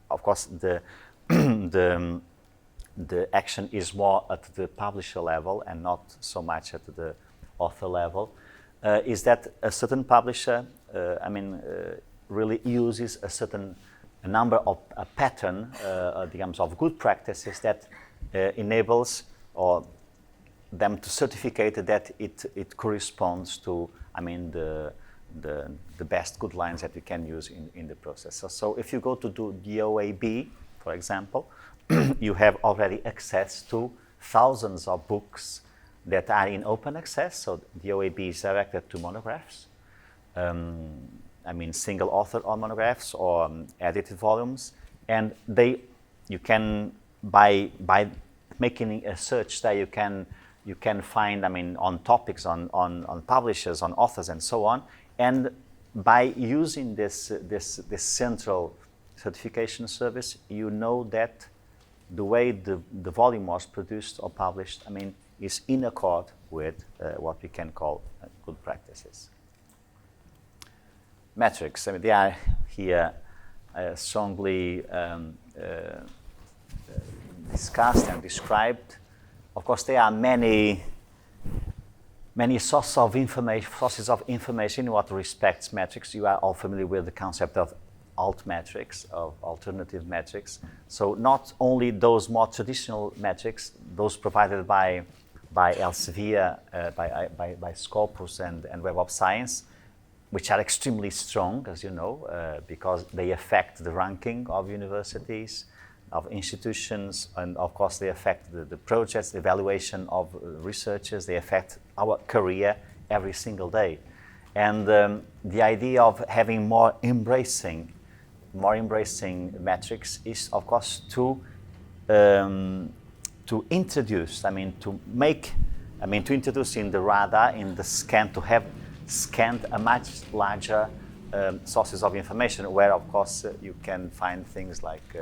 of course the action is more at the publisher level and not so much at the author level, is that a certain publisher, really uses a number of pattern, of good practices that enables them to certificate that it corresponds to, the best good lines that we can use in the process. So if you go to do DOAB, for example, you have already access to thousands of books that are in open access. So DOAB is directed to monographs, single author or monographs or edited volumes, and you can by making a search there you can find on topics, on publishers, on authors, and so on. And by using this central certification service, you know that the way the volume was produced or published, is in accord with what we can call good practices. Metrics, they are here strongly discussed and described. Of course, there are many sources of information in what respects metrics. You are all familiar with the concept of alt metrics, of alternative metrics. So not only those more traditional metrics, those provided by Elsevier, by Scopus and Web of Science, which are extremely strong, as you know, because they affect the ranking of universities, of institutions, and of course they affect the projects, the evaluation of researchers, they affect our career every single day. And the idea of having more embracing metrics is, of course, to introduce, to introduce in the radar, in the scan, to have scanned a much larger sources of information, where, of course, you can find things like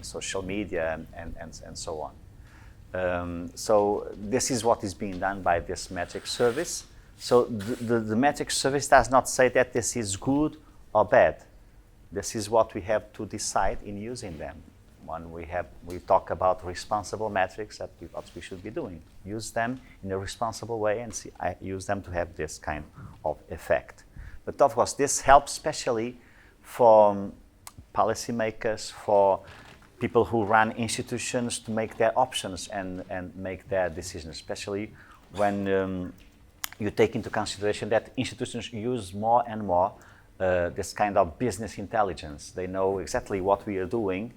social media and so on. So this is what is being done by this metric service. So the metric service does not say that this is good or bad. This is what we have to decide in using them. When we talk about responsible metrics, what we should be doing. Use them in a responsible way and use them to have this kind of effect. But of course, this helps especially for policymakers, for people who run institutions to make their options and make their decisions, especially when you take into consideration that institutions use more and more this kind of business intelligence. They know exactly what we are doing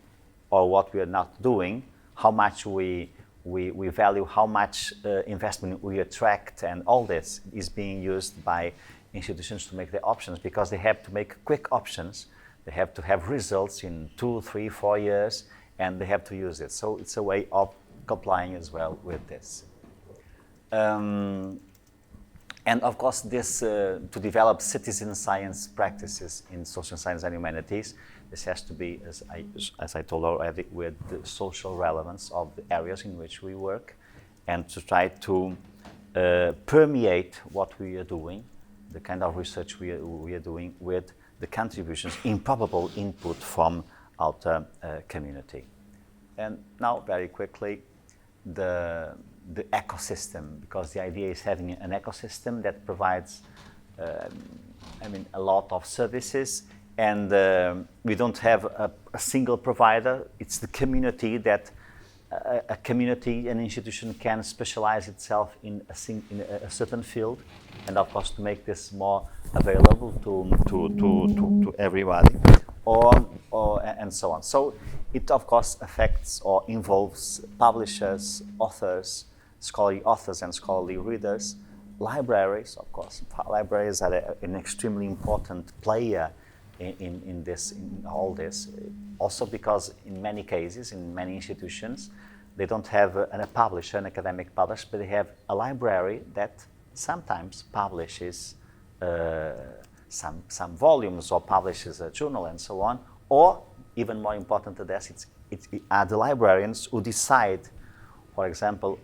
or what we are not doing, how much we value, how much investment we attract, and all this is being used by institutions to make their options, because they have to make quick options. They have to have results in 2, 3, 4 years, and they have to use it. So it's a way of complying as well with this. And of course, this to develop citizen science practices in social science and humanities, this has to be, as I told already, with the social relevance of the areas in which we work, and to try to permeate what we are doing, the kind of research we are doing, with the contributions, improbable input from outer community. And now, very quickly, the ecosystem, because the idea is having an ecosystem that provides a lot of services, and we don't have a single provider. It's the community that a community, an institution can specialize itself in a certain field, and of course to make this more available to everybody, and so on. So it of course affects or involves publishers, authors, scholarly authors and scholarly readers, libraries, of course. Libraries are an extremely important player in all this. Also because in many cases, in many institutions, they don't have a publisher, an academic publisher, but they have a library that sometimes publishes some volumes or publishes a journal and so on. Or, even more important than this, it are the librarians who decide, for example,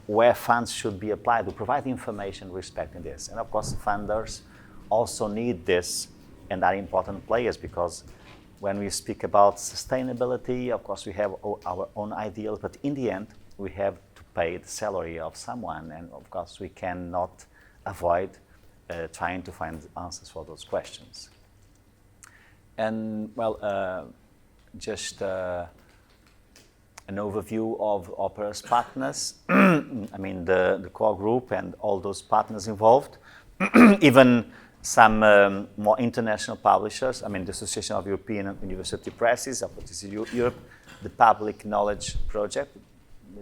where funds should be applied, to provide information respecting this. And of course, funders also need this and are important players, because when we speak about sustainability, of course, we have our own ideals, but in the end, we have to pay the salary of someone, and of course, we cannot avoid trying to find answers for those questions. And well, just an overview of Opera's partners. The core group and all those partners involved, even some more international publishers. The Association of European University Presses, of DESIR Europe, the Public Knowledge Project,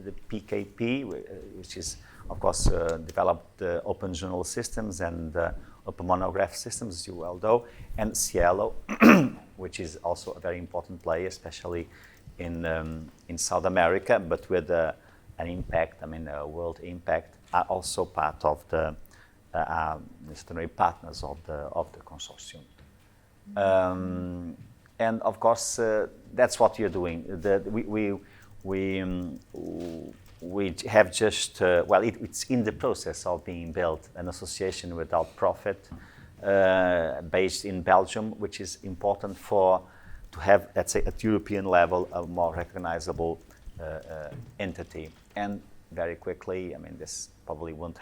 the PKP, which is, of course, developed open journal systems and open monograph systems, as you well know, and Cielo, which is also a very important player, especially in South America, but with an impact, a world impact, are also part of the disciplinary partners of the consortium. And of course, that's what you're doing. We have just, it's in the process of being built, an association without profit based in Belgium, which is important to have, let's say, at European level, a more recognizable entity. And very quickly, this probably won't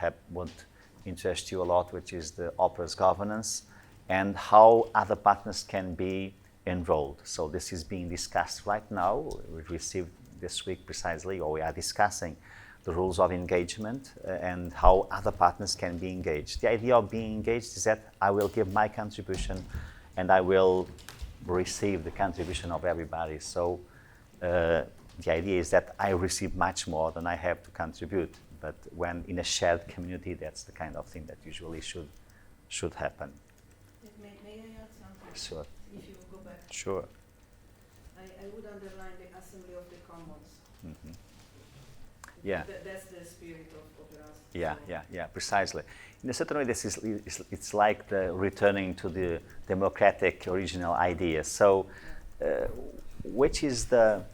interest you a lot, which is the Opera's governance and how other partners can be enrolled. So this is being discussed right now. We received this week precisely, or we are discussing the rules of engagement and how other partners can be engaged. The idea of being engaged is that I will give my contribution and I will receive the contribution of everybody. So the idea is that I receive much more than I have to contribute. But when in a shared community, that's the kind of thing that usually should happen. May I add something? Sure. If you go back. Sure. I would underline the assembly of the commons. Mm-hmm. Yeah. That's the spirit of Erasmus. Yeah, precisely. In a certain way, it's like the returning to the democratic original idea. So, which is the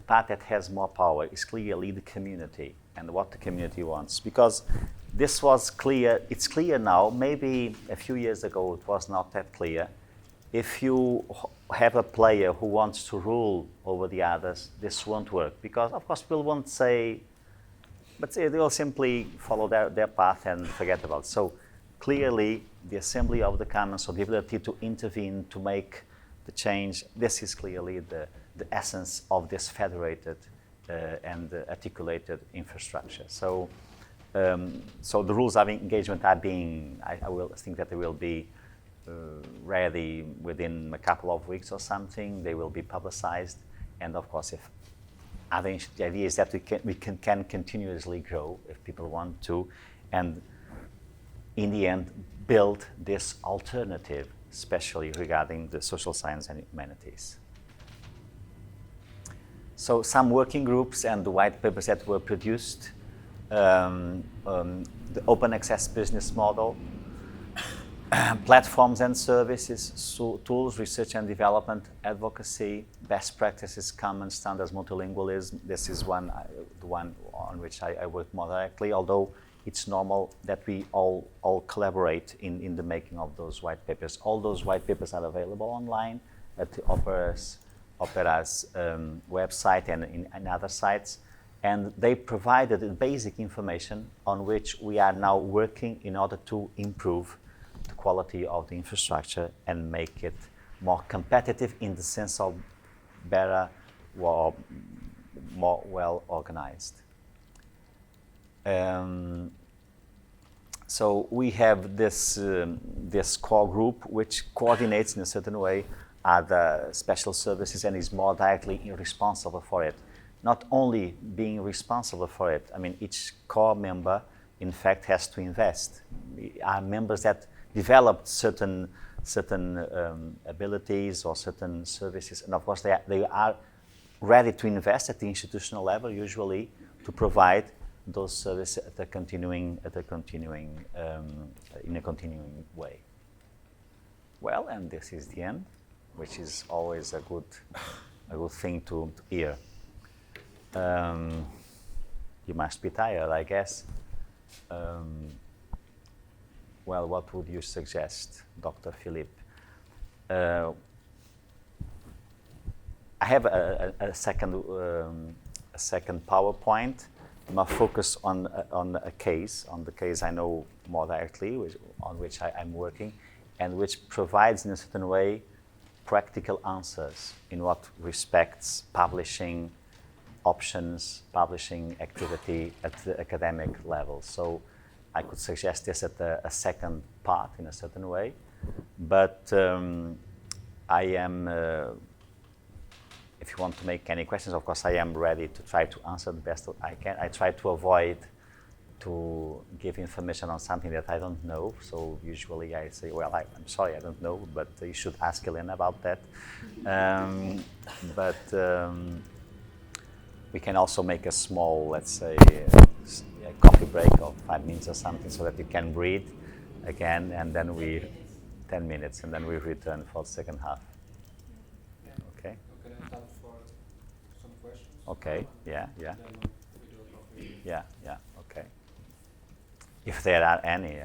part that has more power is clearly the community and what the community wants. Because this was clear, it's clear now, maybe a few years ago it was not that clear. If you have a player who wants to rule over the others, this won't work. Because, of course, people won't say, but they will simply follow their path and forget about it. So clearly, the assembly of the commons, so the ability to intervene, to make the change, this is clearly the essence of this federated and articulated infrastructure. So, so the rules of engagement are being, I will think that they will be ready within a couple of weeks or something. They will be publicized. And of course, if the idea is that we can continuously grow if people want to, and in the end, build this alternative, especially regarding the social science and humanities. So some working groups and the white papers that were produced, the open access business model, platforms and services, so tools, research and development, advocacy, best practices, common standards, multilingualism. This is the one on which I work more directly, although it's normal that we all collaborate in the making of those white papers. All those white papers are available online at the Opera's website and in other sites. And they provided the basic information on which we are now working in order to improve the quality of the infrastructure and make it more competitive in the sense of better, more well organized. So we have this core group which coordinates in a certain way other special services and is more directly responsible for it. Not only being responsible for it, I mean, each core member, in fact, has to invest. We are members that developed certain abilities or certain services, and of course they are ready to invest at the institutional level, usually, to provide those services in a continuing way. Well, and this is the end, which is always a good thing to hear. You must be tired, I guess. Well, what would you suggest, Dr. Philippe? I have a second PowerPoint, more focused on the case I know more directly, on which I'm working, and which provides in a certain way practical answers in what respects publishing options, publishing activity at the academic level. So I could suggest this at a second part in a certain way, but I am, if you want to make any questions, of course I am ready to try to answer the best I can. I try to avoid to give information on something that I don't know, so usually I say, well, I'm sorry, I don't know, but you should ask Elena about that. We can also make a small, let's say, a coffee break of 5 minutes or something so that you can breathe again, and then 10 minutes, and then we return for the second half. Okay? Can I start for some questions? Okay, yeah. Then we do a coffee. Yeah, okay. If there are any.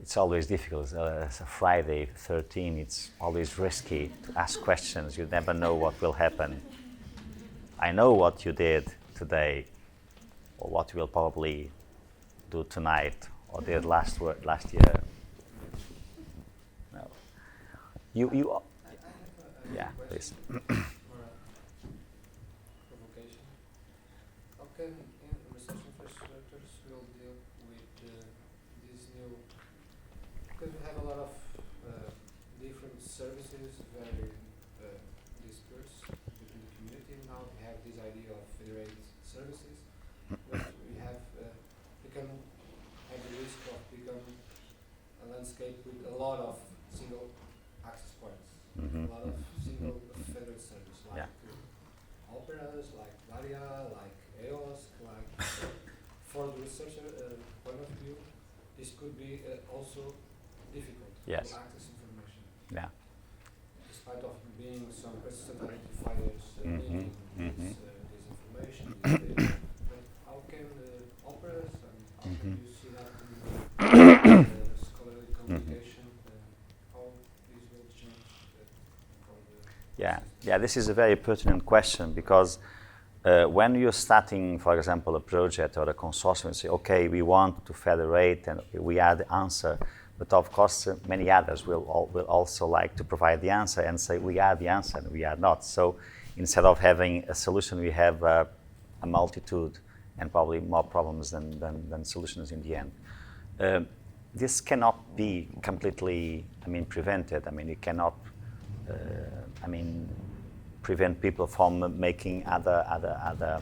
It's always difficult. It's a Friday 13, it's always risky to ask questions. You never know what will happen. I know what you did today, or what you will probably do tonight, or did last year. You, I have yeah, a please. question or a provocation. How can research infrastructures will deal with this new, because we have a lot of different services, very dispersed within the community. Now we have this idea of federated services, but we have we can have the risk of becoming a landscape with a lot of single access points, a lot of single federated service, like operas, like DARIAH, like EOS, like for the researcher point of view, this could be also difficult to access information. Yeah. Despite of being some persistent identifiers linking this information, this data, but how can operas and how can you see that in scholarly communication, how this will change for the Yeah, this is a very pertinent question because when you're starting, for example, a project or a consortium and say, okay, we want to federate and we are the answer, but of course many others will also like to provide the answer and say we are the answer and we are not. So instead of having a solution, we have a multitude and probably more problems than solutions in the end. This cannot be completely, prevented. You cannot, prevent people from making other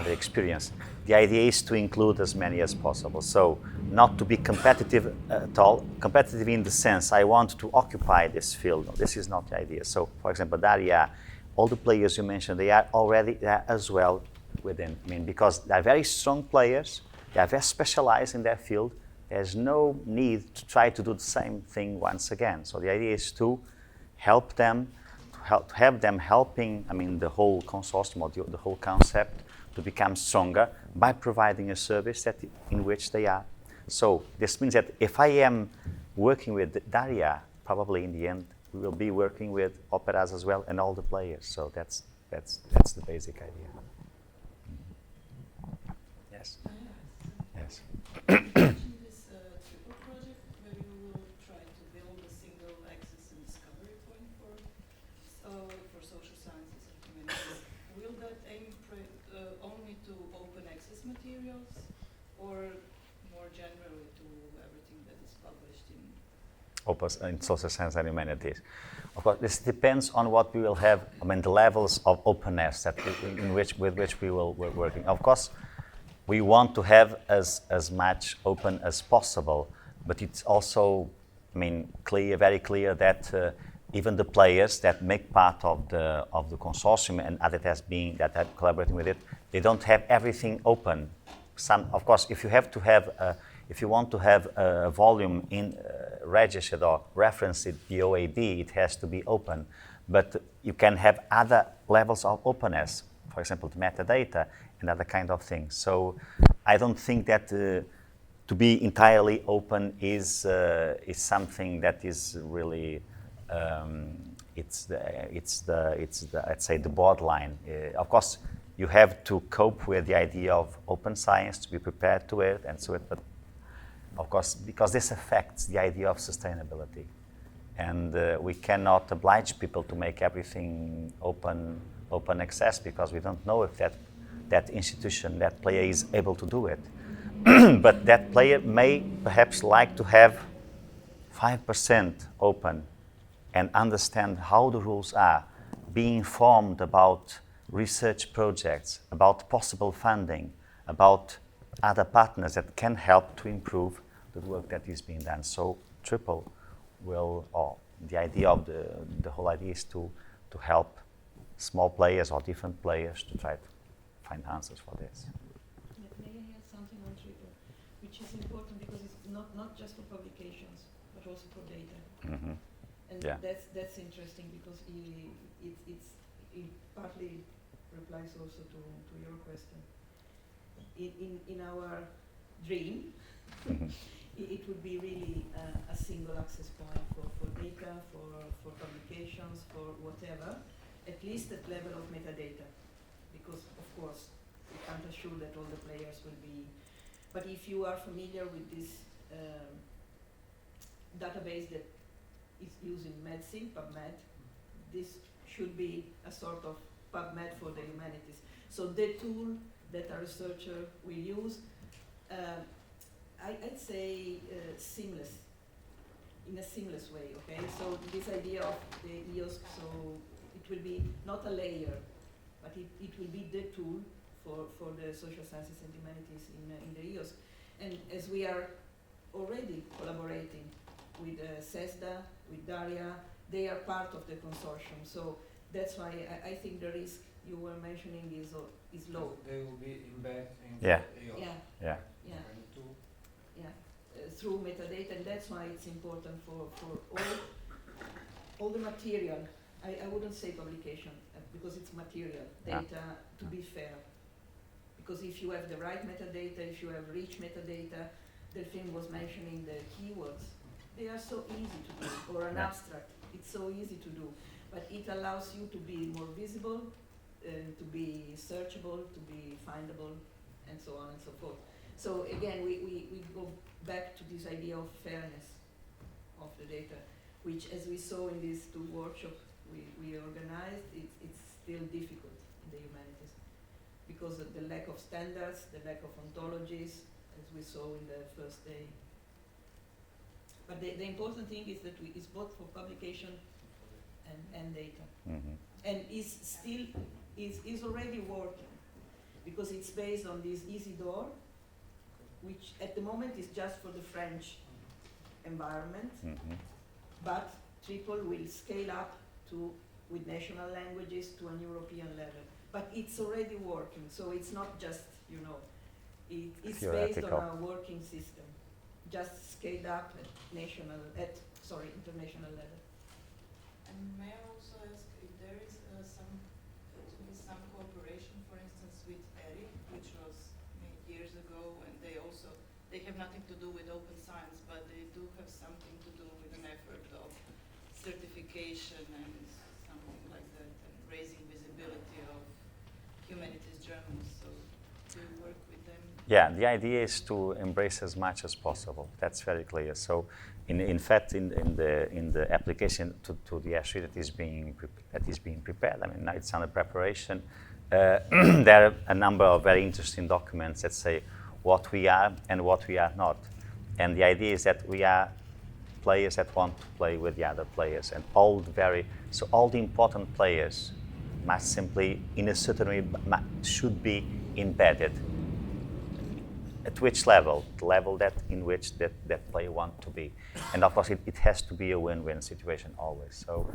experience. The idea is to include as many as possible. So not to be competitive at all. Competitive in the sense, I want to occupy this field. No, this is not the idea. So for example, DARIAH, all the players you mentioned, they are already there as well within. Because they are very strong players. They are very specialized in their field. There's no need to try to do the same thing once again. So the idea is to help them, to have them helping, the whole consortium or the whole concept to become stronger by providing a service in which they are. So this means that if I am working with DARIAH, probably in the end we will be working with operas as well and all the players. So that's the basic idea. Yes. Yes. This triple project where you will try to build a single access and discovery point for social sciences and humanities. Will that aim only to open access materials or more generally to everything that is published in social science and humanities? Of course, this depends on what we will have. The levels of openness with which we will work working. Of course, we want to have as much open as possible, but it's also, very clear that even the players that make part of the consortium and that are collaborating with it, they don't have everything open. Of course, if you want to have a volume in registered or referenced POAB, it has to be open. But you can have other levels of openness, for example, the metadata and other kind of things. So I don't think that to be entirely open is something that is really it's the let's say the borderline. Of course, you have to cope with the idea of open science, to be prepared to it and so it. But of course, because this affects the idea of sustainability, and we cannot oblige people to make everything open access because we don't know if that institution, that player is able to do it. But that player may perhaps like to have 5% open and understand how the rules are, be informed about research projects, about possible funding, about other partners that can help to improve the work that is being done. So triple the idea of the whole idea is to help small players or different players to try to find answers for this. May I add something on triple, which is important because it's not just for publications, but also for data. Mm-hmm. And yeah. that's interesting because it partly replies also to your question. In our dream, it would be really a single access point for data, for publications, for whatever, at least at level of metadata. Because, of course, we can't assure that all the players will be. But if you are familiar with this database that is used in medicine, PubMed. This should be a sort of PubMed for the humanities. So the tool that a researcher will use, I'd say seamless, in a seamless way, okay? So this idea of the EOS, so it will be not a layer, but it will be the tool for the social sciences and humanities in the EOS. And as we are already collaborating with CESDA, with DARIAH, they are part of the consortium. So that's why I think the risk you were mentioning is low. They will be embedded in Yeah. the EOS. Yeah. Yeah. Through metadata, and that's why it's important for all the material. I wouldn't say publication because it's material data to be fair. Because if you have the right metadata, if you have rich metadata, Delfim was mentioning the keywords. They are so easy to do, or an abstract. It's so easy to do, but it allows you to be more visible, to be searchable, to be findable, and so on and so forth. So again, we go back to this idea of fairness of the data, which, as we saw in these two workshops we organized, it's still difficult in the humanities because of the lack of standards, the lack of ontologies, as we saw in the first day. But the important thing is that it's both for publication and data. Mm-hmm. And is already working because it's based on this Isidore, which at the moment is just for the French environment, but Triple will scale up with national languages to an European level. But it's already working, so it's not just, it's based on a working system, just scaled up at international level. And may I also ask if there is some cooperation, for instance, with ERIC, which was made years ago, and they have nothing to do with open science, but they do have something to do with an effort of certification and something like that, and raising visibility of humanities journals. So do you work with them? Yeah, the idea is to embrace as much as possible. That's very clear. So, in fact, in the application to the S3 that is being prepared, I mean, now it's under preparation. There are a number of very interesting documents that say what we are and what we are not. And the idea is that we are players that want to play with the other players, and all the important players must simply, in a certain way, should be embedded. At which level? The level in which that player wants to be. And of course, it has to be a win-win situation always. So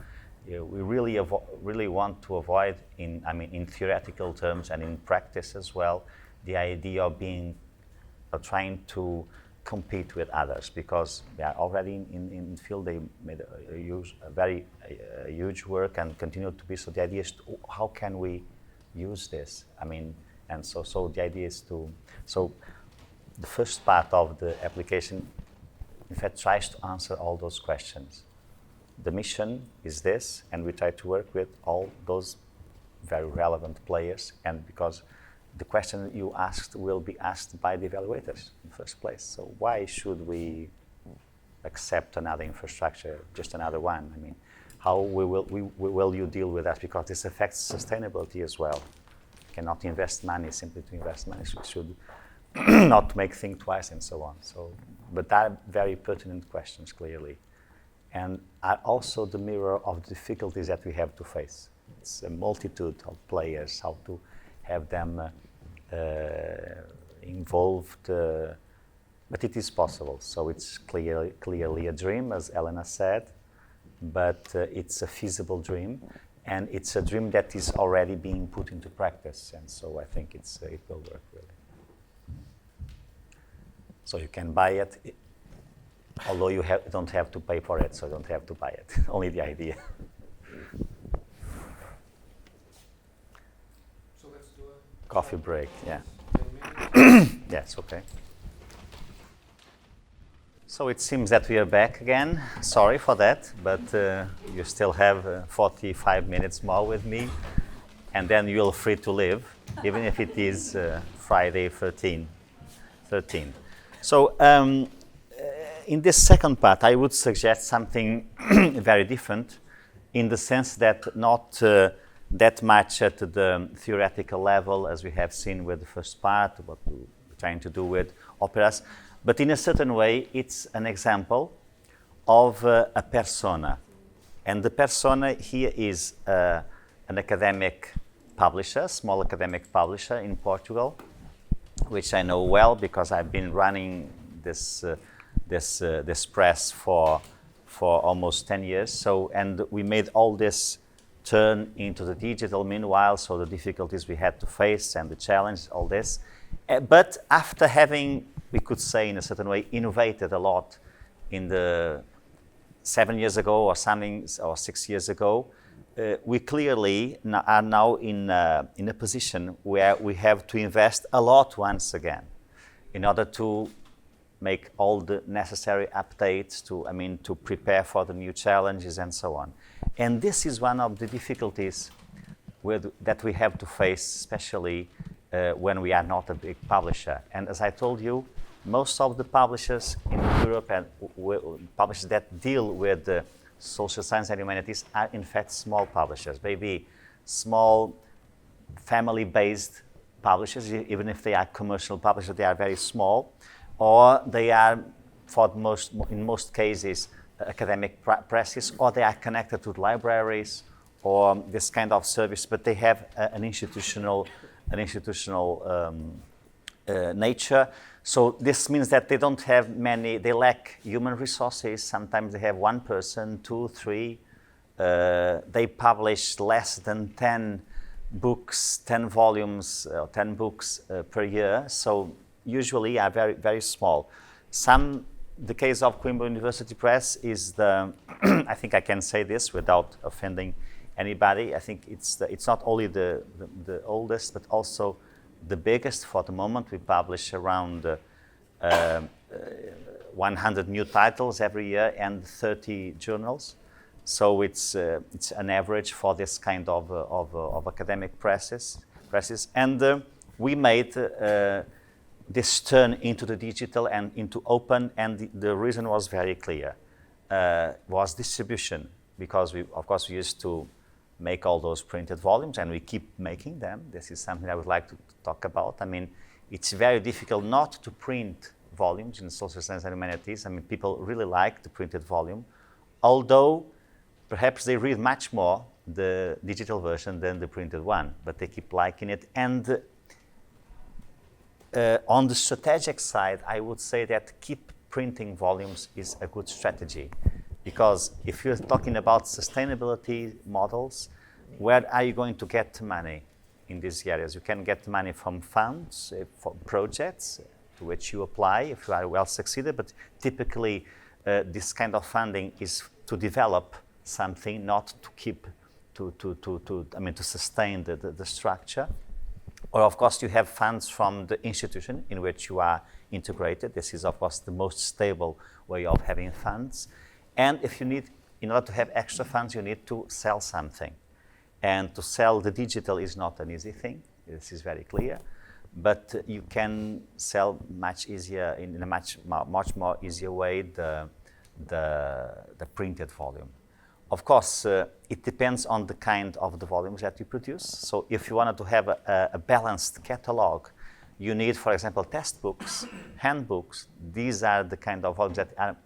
we really want to avoid, in theoretical terms and in practice as well, the idea of trying to compete with others, because they are already in the field. They made a huge work and continue to be. So the idea is how can we use this? And so the idea is the first part of the application, in fact, tries to answer all those questions. The mission is this, and we try to work with all those very relevant players, and because the question you asked will be asked by the evaluators in the first place. So why should we accept another infrastructure, just another one? How will you deal with that? Because this affects sustainability as well. You cannot invest money simply to invest money. We should not make think twice and so on. But that are very pertinent questions, clearly, and are also the mirror of the difficulties that we have to face. It's a multitude of players, how to have them involved, but it is possible. So it's clearly a dream, as Elena said, but it's a feasible dream, and it's a dream that is already being put into practice, and so I think it will work really. So you can buy it, although you don't have to pay for it, so you don't have to buy it, only the idea. So let's do a Coffee break, yeah. 10 minutes. Yes, okay. So it seems that we are back again. Sorry for that, but you still have 45 minutes more with me, and then you're free to leave, even if it is Friday 13. So in this second part, I would suggest something very different, in the sense that not that much at the theoretical level, as we have seen with the first part, what we're trying to do with operas, but in a certain way, it's an example of a persona. And the persona here is an academic publisher, small academic publisher in Portugal, which I know well because I've been running this press for almost 10 years. So, and we made all this turn into the digital meanwhile, so the difficulties we had to face and the challenge, all this. But after having, we could say in a certain way, innovated a lot in the 7 years ago or something, or 6 years ago, we clearly are now in a position where we have to invest a lot once again in order to make all the necessary updates to prepare for the new challenges and so on. And this is one of the difficulties that we have to face, especially when we are not a big publisher. And as I told you, most of the publishers in Europe and publishers that deal with social science and humanities are in fact small publishers, maybe small family-based publishers. Even if they are commercial publishers, they are very small, or they are, in most cases, academic presses, or they are connected to libraries or this kind of service, but they have an institutional nature. So this means that they don't have they lack human resources. Sometimes they have one person, 2, 3. They publish less than 10 books, 10 volumes, 10 books per year. So usually are very, very small. The case of Coimbra University Press is I think I can say this without offending anybody. I think it's not only the oldest, but also the biggest for the moment. We publish around 100 new titles every year and 30 journals. So it's an average for this kind of academic presses. And we made this turn into the digital and into open, and the reason was very clear, was distribution, because we used to make all those printed volumes, and we keep making them. This is something I would like to talk about. I mean, it's very difficult not to print volumes in social science and humanities. I mean, people really like the printed volume, although perhaps they read much more the digital version than the printed one, but they keep liking it. And on the strategic side, I would say that keep printing volumes is a good strategy, because if you're talking about sustainability models, where are you going to get money in these areas? You can get money from funds, for projects to which you apply if you are well succeeded, but typically this kind of funding is to develop something, not to keep, to sustain the structure. Or of course you have funds from the institution in which you are integrated. This is of course the most stable way of having funds. And if you need, in order to have extra funds, you need to sell something. And to sell the digital is not an easy thing. This is very clear. But you can sell much easier, in a much more easier way, the printed volume. Of course, it depends on the kind of the volumes that you produce. So if you wanted to have a balanced catalog, you need, for example, textbooks, handbooks. These are the kind of volumes that are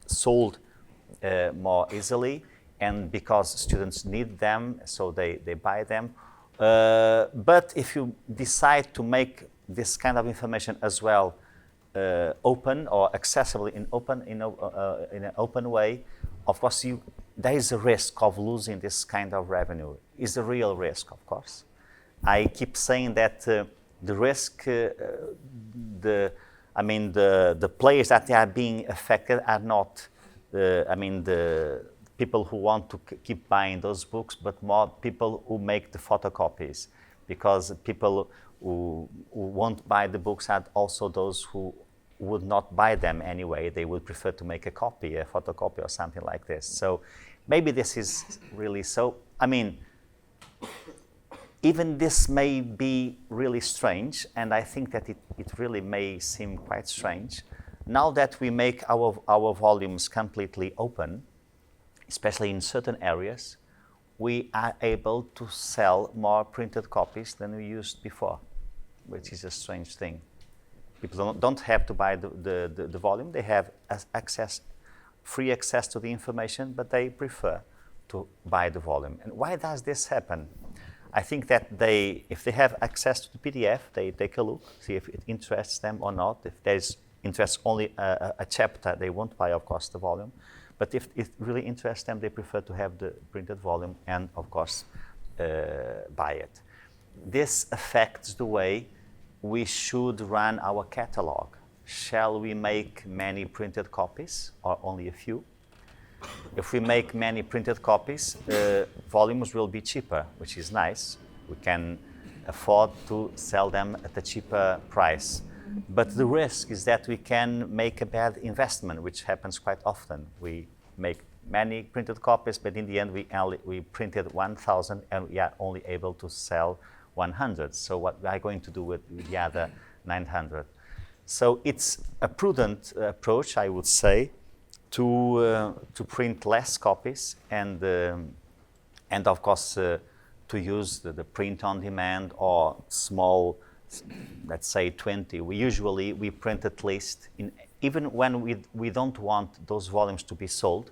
sold more easily, and because students need them, so they buy them. But if you decide to make this kind of information as well open or accessible in an open way, of course there is a risk of losing this kind of revenue. It's a real risk, of course. I keep saying that the risk, the players that are being affected are not, the people who want to keep buying those books, but more people who make the photocopies, because people who won't buy the books are also those who would not buy them anyway. They would prefer to make a copy, a photocopy or something like this. So maybe this is really so. I mean, even this may be really strange, and I think that it really may seem quite strange, now that we make our volumes completely open, especially in certain areas, we are able to sell more printed copies than we used before, which is a strange thing. People don't have to buy the volume. They have free access to the information, but they prefer to buy the volume. And why does this happen? I think that if they have access to the PDF, they take a look, see if it interests them or not. If there's interest only a chapter, they won't buy, of course, the volume. But if it really interests them, they prefer to have the printed volume and, of course, buy it. This affects the way we should run our catalog. Shall we make many printed copies or only a few? If we make many printed copies, volumes will be cheaper, which is nice. We can afford to sell them at a cheaper price. But the risk is that we can make a bad investment, which happens quite often. We make many printed copies, but in the end we printed 1,000 and we are only able to sell 100. So what we are going to do with the other 900? So it's a prudent approach, I would say, to print less copies and of course to use the print on demand or small, let's say 20. We print at least, even when we don't want those volumes to be sold,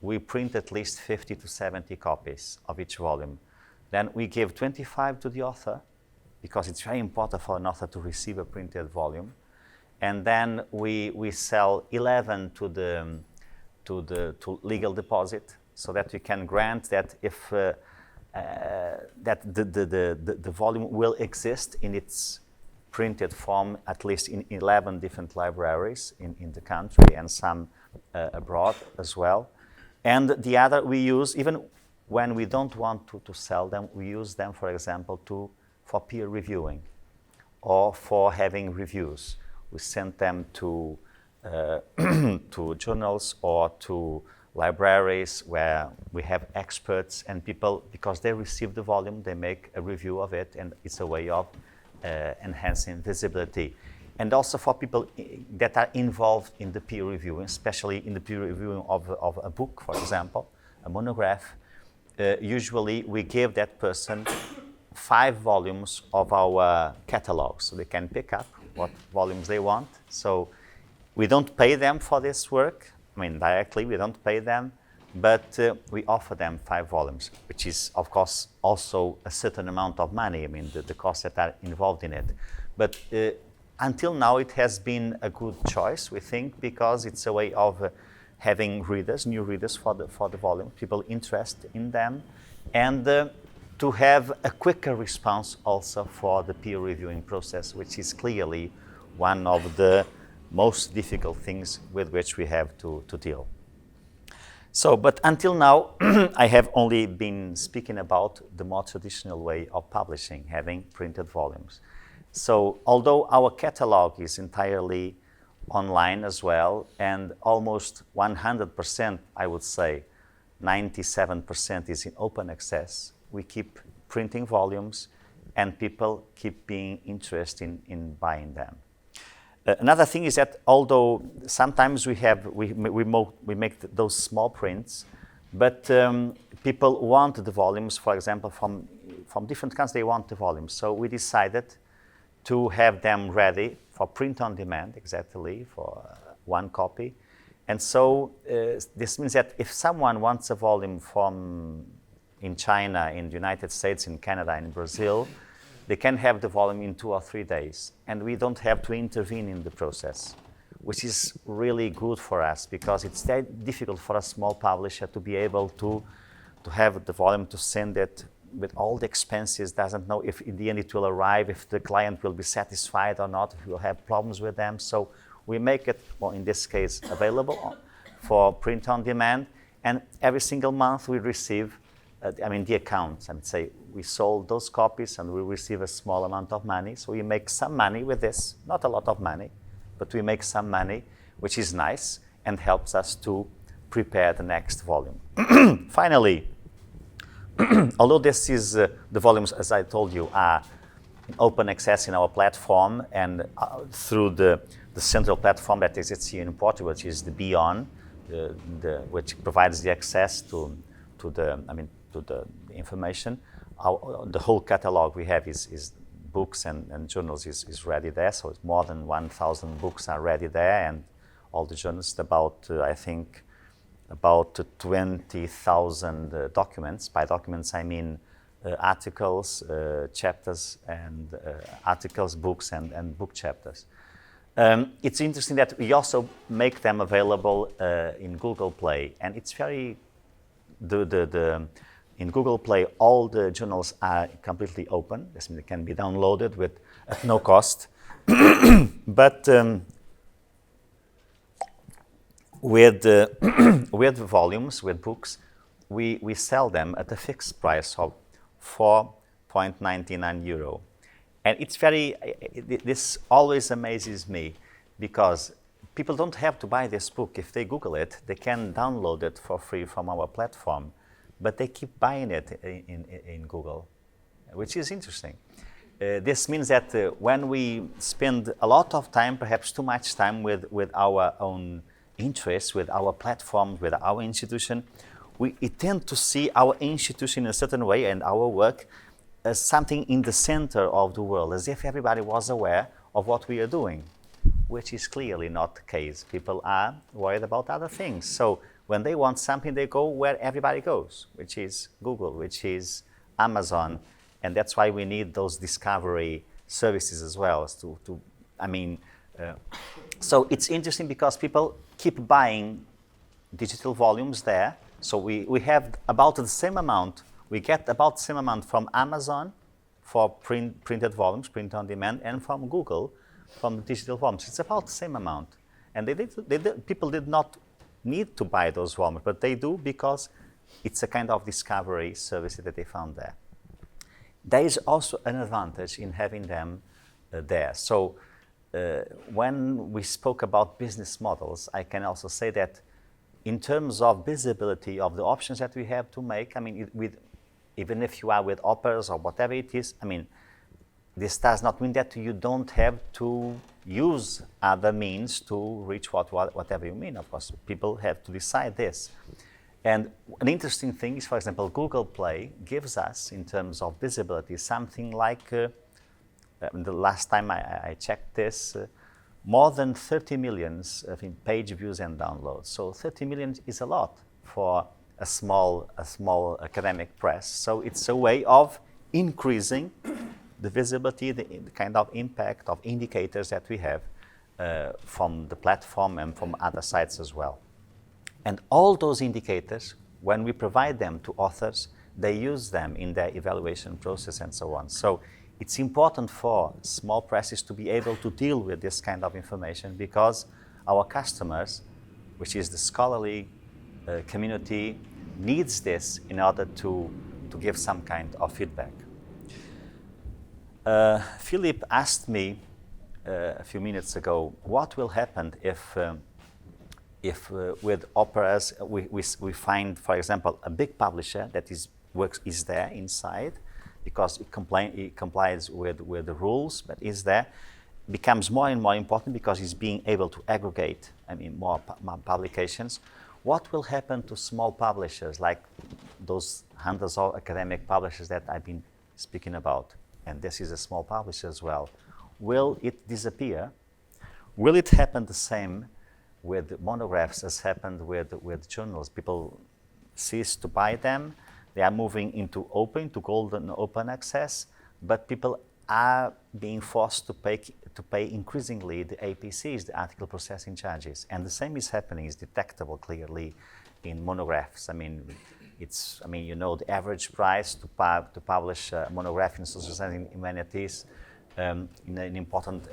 we print at least 50 to 70 copies of each volume. Then we give 25 to the author, because it's very important for an author to receive a printed volume. And then we sell 11 to legal deposit, so that we can grant that if that the volume will exist in its printed form, at least in 11 different libraries in the country and some abroad as well. And the other we use, even when we don't want to sell them, we use them, for example, for peer reviewing or for having reviews. We send them to journals or to libraries where we have experts and people, because they receive the volume, they make a review of it, and it's a way of enhancing visibility. And also for people that are involved in the peer reviewing, especially in the peer reviewing of a book, for example, a monograph. Usually we give that person 5 volumes of our catalog, so they can pick up what volumes they want. So we don't pay them for this work. I mean, directly we don't pay them, but we offer them 5 volumes, which is, of course, also a certain amount of money. I mean, the costs that are involved in it. But until now, it has been a good choice, we think, because it's a way of having readers, new readers for the volume, people interested in them, and to have a quicker response also for the peer reviewing process, which is clearly one of the most difficult things with which we have to deal. So, but until now, I have only been speaking about the more traditional way of publishing, having printed volumes. So, although our catalog is entirely online as well, and almost 100%, I would say, 97% is in open access, we keep printing volumes and people keep being interested in buying them. Another thing is that although sometimes we make those small prints, but people want the volumes, for example, from different countries, they want the volumes. So we decided to have them ready for print on demand, exactly, for 1 copy. And so this means that if someone wants a volume in China, in the United States, in Canada, in Brazil, they can have the volume in 2 or 3 days. And we don't have to intervene in the process, which is really good for us, because it's very difficult for a small publisher to be able to have the volume, to send it with all the expenses, doesn't know if in the end it will arrive, if the client will be satisfied or not, if we'll have problems with them. So we make it, well, in this case, available for print on demand. And every single month we receive, the accounts, I would say, we sold those copies and we receive a small amount of money. So we make some money with this, not a lot of money, but we make some money, which is nice and helps us to prepare the next volume. Finally, although this is, the volumes, as I told you, are open access in our platform, and through the central platform that exists here in Portugal, which is the Beyond, which provides the access to the information. The whole catalog we have is books and journals is ready there. So it's more than 1,000 books are ready there, and all the journals, about I think about 20,000 documents. By documents I mean articles, chapters, and articles, books, and book chapters. It's interesting that we also make them available in Google Play, and it's very in Google Play all the journals are completely open. This means they can be downloaded at no cost. But with volumes, with books, we sell them at a fixed price of €4.99. And it's this always amazes me, because people don't have to buy this book. If they Google it, they can download it for free from our platform, but they keep buying it in Google, which is interesting. This means that when we spend a lot of time, perhaps too much time with our own interests, with our platform, with our institution, we tend to see our institution in a certain way and our work as something in the center of the world, as if everybody was aware of what we are doing, which is clearly not the case. People are worried about other things. So when they want something, they go where everybody goes, which is Google, which is Amazon. And that's why we need those discovery services as well. So it's interesting because people keep buying digital volumes there. So we have about the same amount. We get about the same amount from Amazon for printed volumes, print on demand, and from Google from digital volumes. It's about the same amount. And people did not need to buy those volumes, but they do because it's a kind of discovery service that they found there. There is also an advantage in having them there. So when we spoke about business models, I can also say that in terms of visibility of the options that we have to make, even if you are with operas or whatever it is, this does not mean that you don't have to use other means to reach whatever you mean. Of course, people have to decide this. And an interesting thing is, for example, Google Play gives us, in terms of visibility, something like, the last time I checked this, more than 30 million page views and downloads. So 30 million is a lot for a small academic press. So it's a way of increasing the visibility, the kind of impact of indicators that we have from the platform and from other sites as well. And all those indicators, when we provide them to authors, they use them in their evaluation process and so on. So it's important for small presses to be able to deal with this kind of information, because our customers, which is the scholarly community, needs this in order to give some kind of feedback. Philip asked me a few minutes ago, what will happen if with operas we find, for example, a big publisher that is there inside, because it complies with the rules, but is there, becomes more and more important because it's being able to aggregate, more publications. What will happen to small publishers, like those hundreds of academic publishers that I've been speaking about? And this is a small publisher as well. Will it disappear? Will it happen the same with monographs as happened with journals? People cease to buy them. They are moving into golden open access, but people are being forced to pay increasingly the APCs, the article processing charges. And the same is happening, is detectable clearly in monographs. The average price to publish a monograph in social and humanities in an important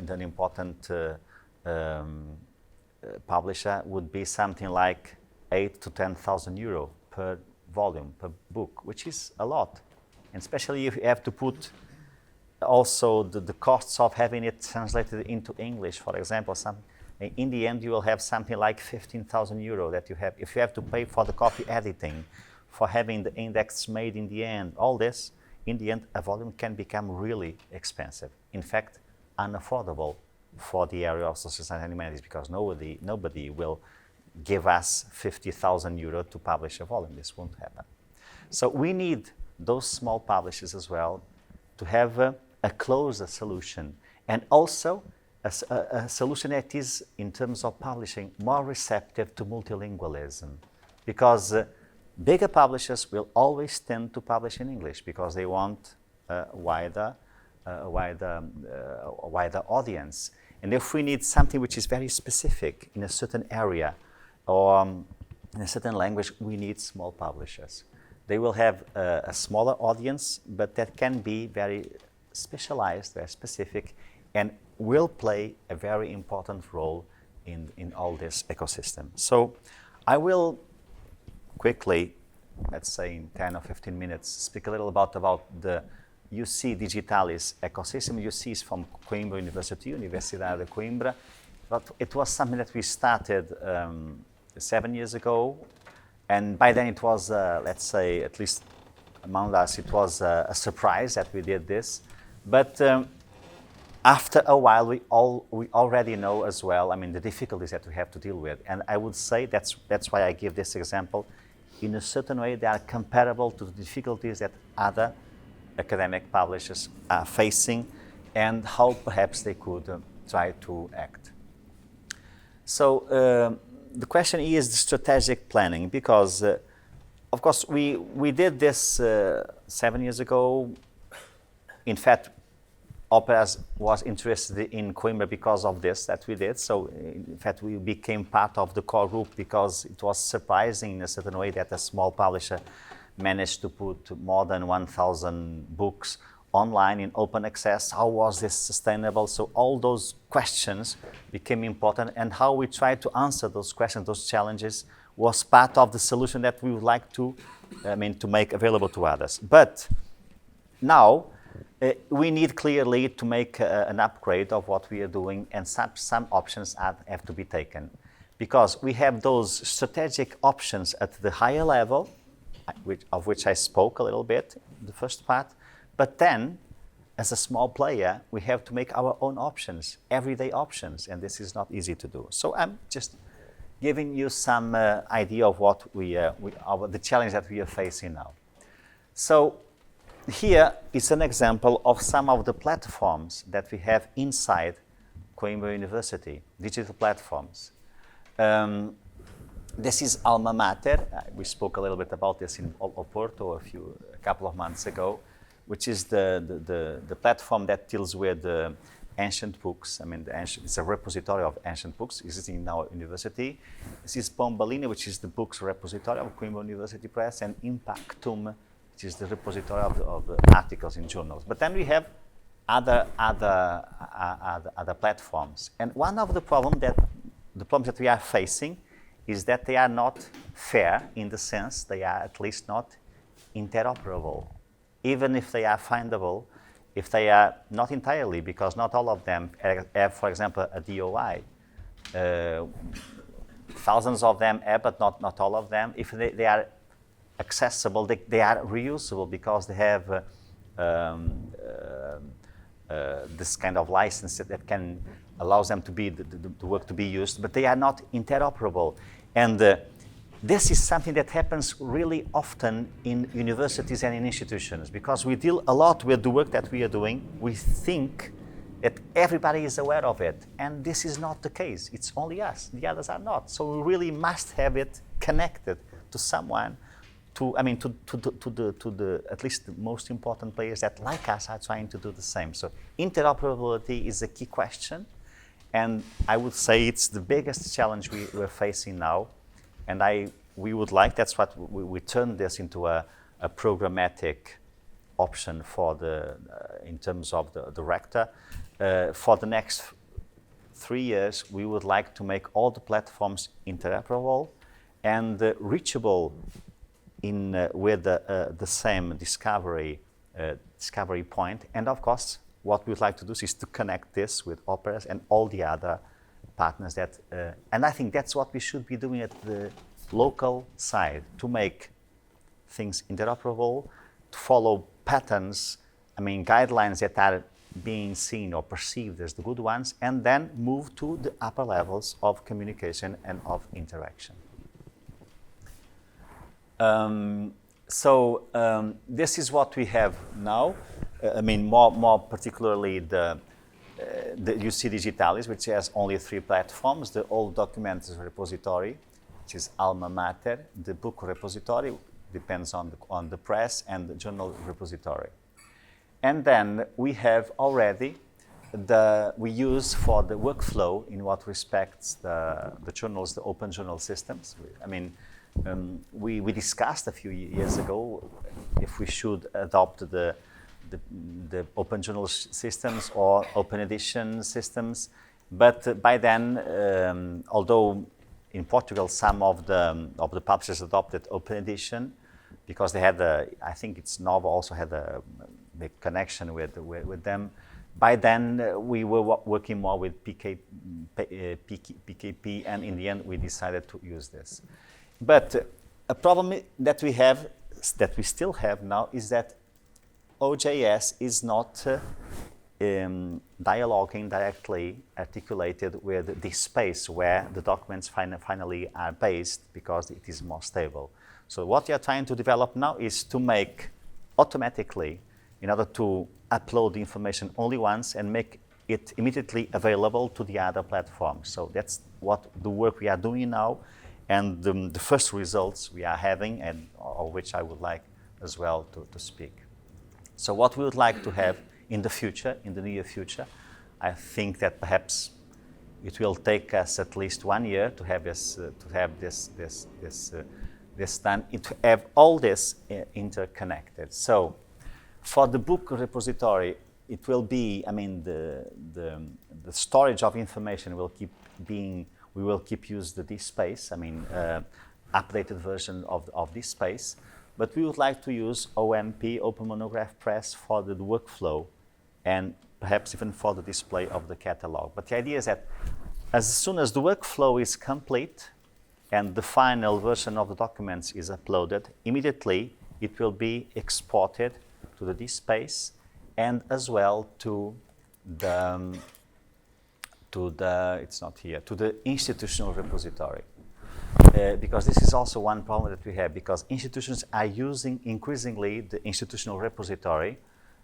publisher would be something like 8,000 to 10,000 euro per volume, per book, which is a lot. And especially if you have to put also the costs of having it translated into English, for example. In the end, you will have something like 15,000 euro that you have, if you have to pay for the copy editing, for having the index made in the end. All this in the end, a volume can become really expensive. In fact, unaffordable for the area of social science and humanities, because nobody will give us 50,000 euro to publish a volume. This won't happen. So we need those small publishers as well to have a closer solution, and also a solution that is, in terms of publishing, more receptive to multilingualism, because bigger publishers will always tend to publish in English because they want a wider audience. And if we need something which is very specific in a certain area or in a certain language, we need small publishers. They will have a smaller audience, but that can be very specialized, very specific, and will play a very important role in all this ecosystem. So I will quickly, let's say in 10 or 15 minutes, speak a little about the UC Digitalis ecosystem. UC is from Coimbra University, Universidade de Coimbra. But it was something that we started 7 years ago. And by then it was, let's say, at least among us, it was a surprise that we did this. But after a while, we already know as well, I mean, the difficulties that we have to deal with. And I would say that's why I give this example. In a certain way, they are comparable to the difficulties that other academic publishers are facing and how perhaps they could try to act. So the question is the strategic planning, because of course we did this 7 years ago. In fact, Operas was interested in Coimbra because of this that we did. So in fact, we became part of the core group because it was surprising in a certain way that a small publisher managed to put more than 1,000 books online in open access. How was this sustainable? So all those questions became important, and how we tried to answer those questions, those challenges, was part of the solution that we would like to, to make available to others. But now we need clearly to make an upgrade of what we are doing, and some options have to be taken, because we have those strategic options at the higher level, of which I spoke a little bit in the first part. But then, as a small player, we have to make our own options, everyday options, and this is not easy to do. So I'm just giving you some idea of what the challenge that we are facing now. So here is an example of some of the platforms that we have inside Coimbra University, digital platforms. This is Alma Mater. We spoke a little bit about this in Oporto a couple of months ago, which is the platform that deals with ancient books. I mean, it's a repository of ancient books existing in our university. This is Pombalina, which is the books repository of Coimbra University Press, and Impactum, which is the repository of the articles in journals. But then we have other platforms. And one of the problems that we are facing is that they are not fair, in the sense they are at least not interoperable. Even if they are findable, if they are not entirely, because not all of them have, for example, a DOI. Thousands of them have, but not all of them. If they are accessible, they are reusable, because they have this kind of license that can allows them to be the work to be used, but they are not interoperable. And this is something that happens really often in universities and in institutions, because we deal a lot with the work that we are doing. We think that everybody is aware of it, and this is not the case. It's only us, the others are not. So we really must have it connected to someone, to the at least the most important players that, like us, are trying to do the same. So interoperability is a key question, and I would say it's the biggest challenge we're facing now. And we would like, that's what we turned this into a programmatic option for in terms of the rector. For the next 3 years, we would like to make all the platforms interoperable and reachable with the same discovery point. And of course, what we'd like to do is to connect this with Operas and all the other partners and I think that's what we should be doing at the local side, to make things interoperable, to follow patterns, guidelines that are being seen or perceived as the good ones, and then move to the upper levels of communication and of interaction. This is what we have now. More particularly the UC Digitalis, which has only 3 platforms: the All Documents Repository, which is Alma Mater, the Book Repository, depends on the press, and the Journal Repository. And then we have already we use for the workflow in what respects the journals, the open journal systems. We discussed a few years ago if we should adopt the open journal systems or open edition systems. But by then, although in Portugal some of the publishers adopted open edition because they had I think it's NOVA also had a big connection with them. By then we were working more with PKP, and in the end we decided to use this. But a problem that we still have now is that OJS is not dialoguing directly articulated with the space where the documents finally are based, because it is more stable. So what we are trying to develop now is to make automatically, in order to upload the information only once and make it immediately available to the other platforms. So that's what the work we are doing now, and the first results we are having, and of which I would like as well to speak. So what we would like to have in the future, in the near future, I think that perhaps it will take us at least 1 year to have this done, to have all this interconnected. So for the book repository, it will be, the storage of information will keep being, we will keep use the DSpace, updated version of DSpace, but we would like to use OMP, Open Monograph Press, for the workflow and perhaps even for the display of the catalog. But the idea is that as soon as the workflow is complete and the final version of the documents is uploaded, immediately it will be exported to the DSpace and as well to the institutional repository. Because this is also one problem that we have, because institutions are using increasingly the institutional repository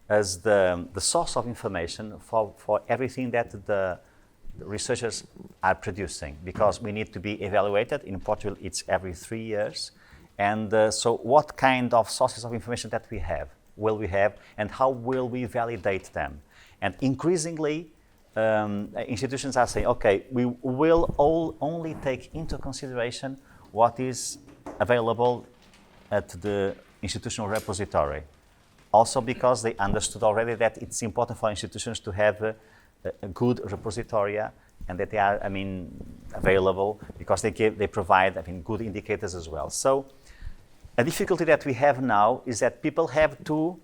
as the source of information for everything that the researchers are producing, because we need to be evaluated. In Portugal, it's every 3 years. And so what kind of sources of information that will we have, and how will we validate them? And increasingly, institutions are saying, okay, we will only take into consideration what is available at the institutional repository. Also because they understood already that it's important for institutions to have a good repository, and that they are, available, because they provide, good indicators as well. So a difficulty that we have now is that people have to,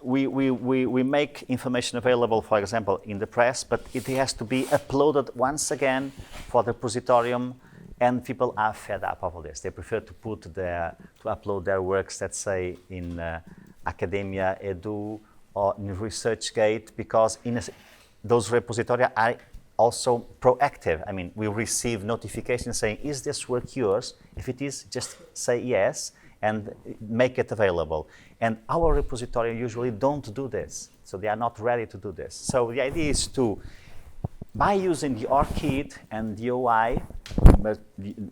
we make information available, for example, in the press, but it has to be uploaded once again for the repositorium, and people are fed up of all this. They prefer to upload their works, let's say, in Academia Edu or in ResearchGate, because those repositories are also proactive. We receive notifications saying, is this work yours? If it is, just say yes and make it available. And our repository usually don't do this, so they are not ready to do this. So the idea is to, by using the ORCID and the OI, but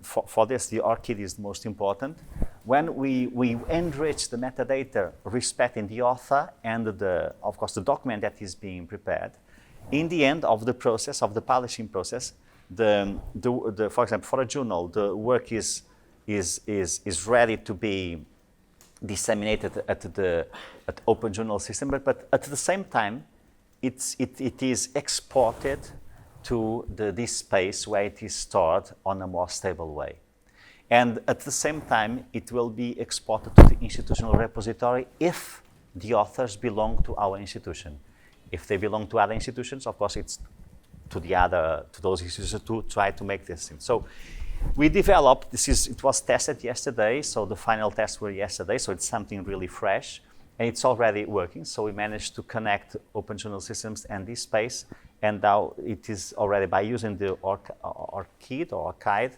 for this the ORCID is the most important, when we enrich the metadata respecting the author and of course the document that is being prepared, in the end of the process, of the publishing process, for example, for a journal, the work is ready to be disseminated at open journal system, but at the same time, it is exported to the DSpace, where it is stored on a more stable way. And at the same time, it will be exported to the institutional repository if the authors belong to our institution. If they belong to other institutions, of course, it's to those institutions to try to make this thing. So we developed, it was tested yesterday, so the final tests were yesterday, so it's something really fresh. and it's already working. So we managed to connect open journal systems and this space, and now it is already, by using the ORCID or ORCID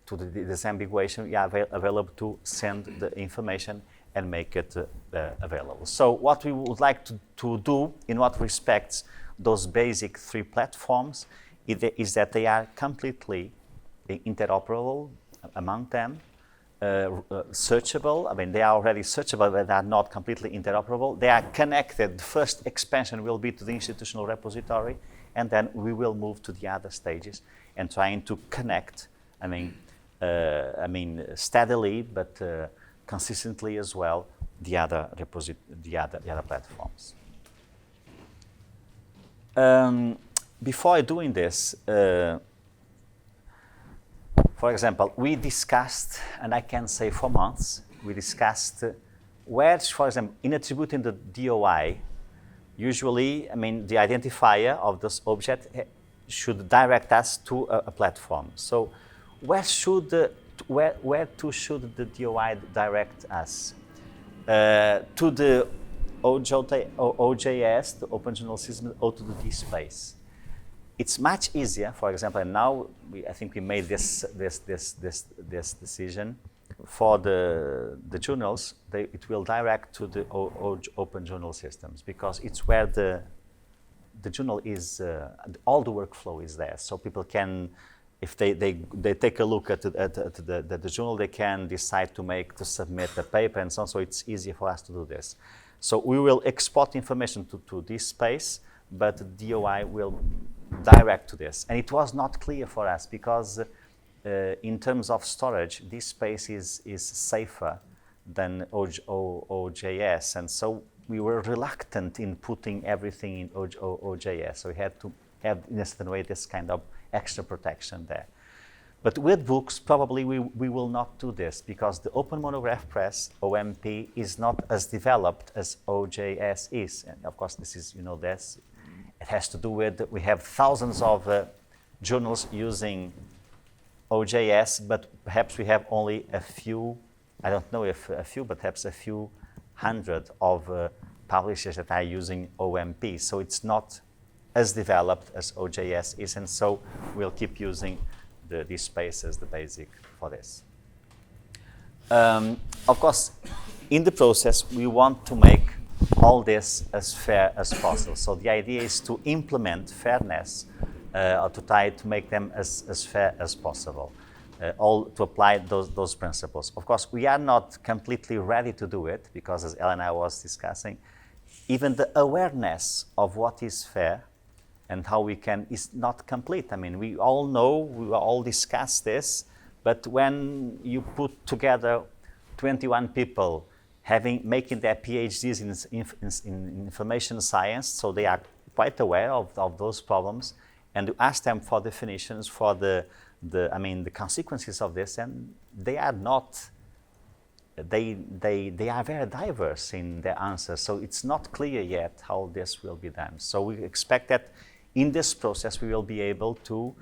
to the disambiguation, we are available to send the information and make it available. So what we would like to do in what respects those basic 3 platforms is that they are completely interoperable among them, searchable. I mean, they are already searchable, but they are not completely interoperable. They are connected. The first expansion will be to the institutional repository, and then we will move to the other stages and trying to connect, steadily, but consistently as well, the other platforms. Before doing this, for example, we discussed, and I can say for months, we discussed where, for example, in attributing the DOI, usually, the identifier of this object should direct us to a platform. So where should the DOI direct us? To the OJS, the Open Journal System, or to the DSpace. It's much easier, for example, and now I think we made this decision for the journals. It will direct to the Open Journal Systems, because it's where the journal is, all the workflow is there. So people can, if they take a look at the journal, they can decide to submit a paper and so on. So it's easier for us to do this. So we will export information to this space, but the DOI will direct to this. And it was not clear for us because in terms of storage, this space is safer than OJS. And so we were reluctant in putting everything in OJS. So we had to have, in a certain way, this kind of extra protection there. But with books, probably we will not do this, because the Open Monograph Press, OMP, is not as developed as OJS is. And of course, this is, this. It has to do with, we have thousands of journals using OJS, but perhaps we have only a few, I don't know if a few, but perhaps a few hundred of publishers that are using OMP. So it's not as developed as OJS is, and so we'll keep using this space as the basic for this. Of course, in the process, we want to make all this as fair as possible. So the idea is to implement fairness, or to try to make them as fair as possible, all to apply those principles. Of course, we are not completely ready to do it, because as Elena was discussing, even the awareness of what is fair and how we can is not complete. We all know, we all discuss this, but when you put together 21 people making their PhDs in information science, so they are quite aware of those problems, and you ask them for definitions for the consequences of this, and they are not. They are very diverse in their answers, so it's not clear yet how this will be done. So we expect that in this process we will be able to,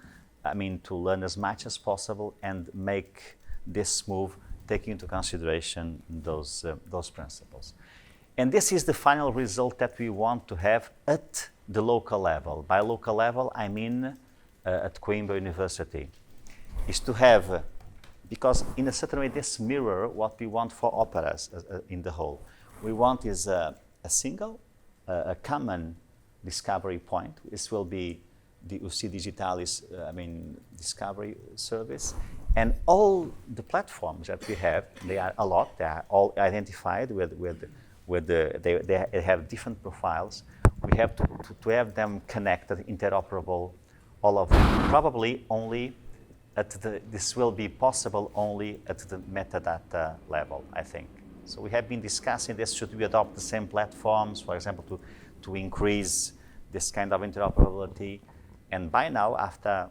to learn as much as possible and make this move, taking into consideration those principles. And this is the final result that we want to have at the local level. By local level, I mean at Coimbra University, is to have, because in a certain way this mirror what we want for operas in the whole. We want is a single, a common discovery point. This will be the UC Digitalis, discovery service. And all the platforms that we have, they are a lot. They are all identified they have different profiles. We have to have them connected, interoperable, all of them. Probably only this will be possible only at the metadata level, I think. So we have been discussing this. Should we adopt the same platforms, for example, to increase this kind of interoperability? And by now, after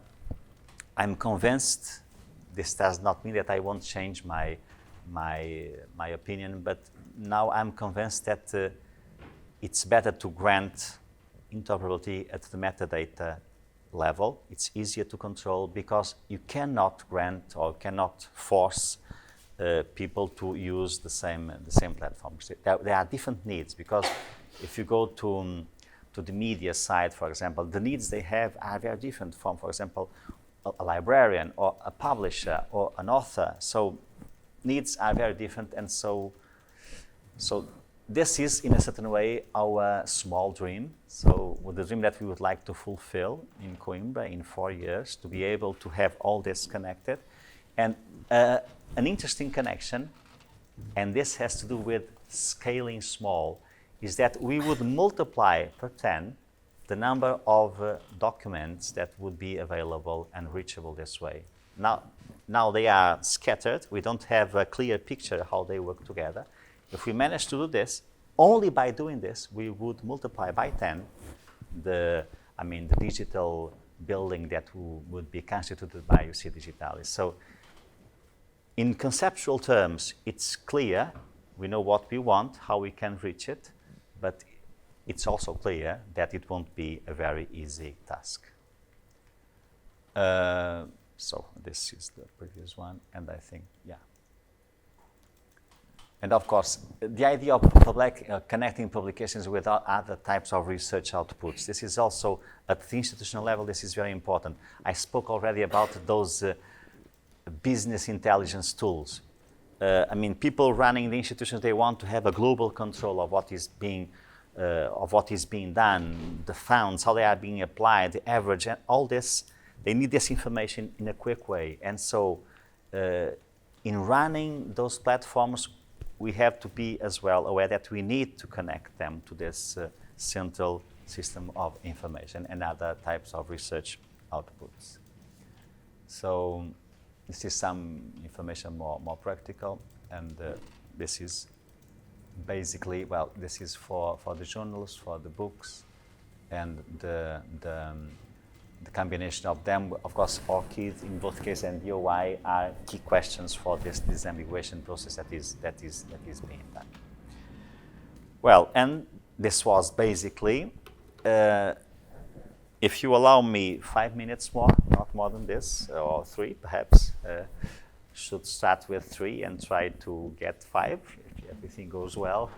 I'm convinced, this does not mean that I won't change my opinion, but now I'm convinced that it's better to grant interoperability at the metadata level. It's easier to control, because you cannot grant or cannot force people to use the same platforms. There are different needs, because if you go to the media side, for example, the needs they have are very different from, for example, a librarian or a publisher or an author. So needs are very different, and so this is, in a certain way, our small dream. So with the dream that we would like to fulfill in Coimbra in 4 years, to be able to have all this connected. And an interesting connection, and this has to do with scaling small, is that we would multiply per 10 the number of documents that would be available and reachable this way. Now they are scattered. We don't have a clear picture how they work together. If we manage to do this, only by doing this, we would multiply by 10 the digital building that would be constituted by UC Digitalis. So in conceptual terms, it's clear. We know what we want, how we can reach it, but it's also clear that it won't be a very easy task. So this is the previous one, and I think, yeah. And of course, the idea of connecting publications with other types of research outputs, this is also, at the institutional level, this is very important. I spoke already about those business intelligence tools. People running the institutions, they want to have a global control of what is being done, the funds, how they are being applied, the average, and all this. They need this information in a quick way. And so in running those platforms, we have to be as well aware that we need to connect them to this central system of information and other types of research outputs. So this is some information more practical, and this is basically, well, this is for the journals, for the books, and the combination of them. Of course, ORCID in both cases and DOI are key questions for this disambiguation process that is being done. Well, and this was basically, if you allow me 5 minutes more, not more than this, or 3 perhaps, should start with 3 and try to get 5 if everything goes well.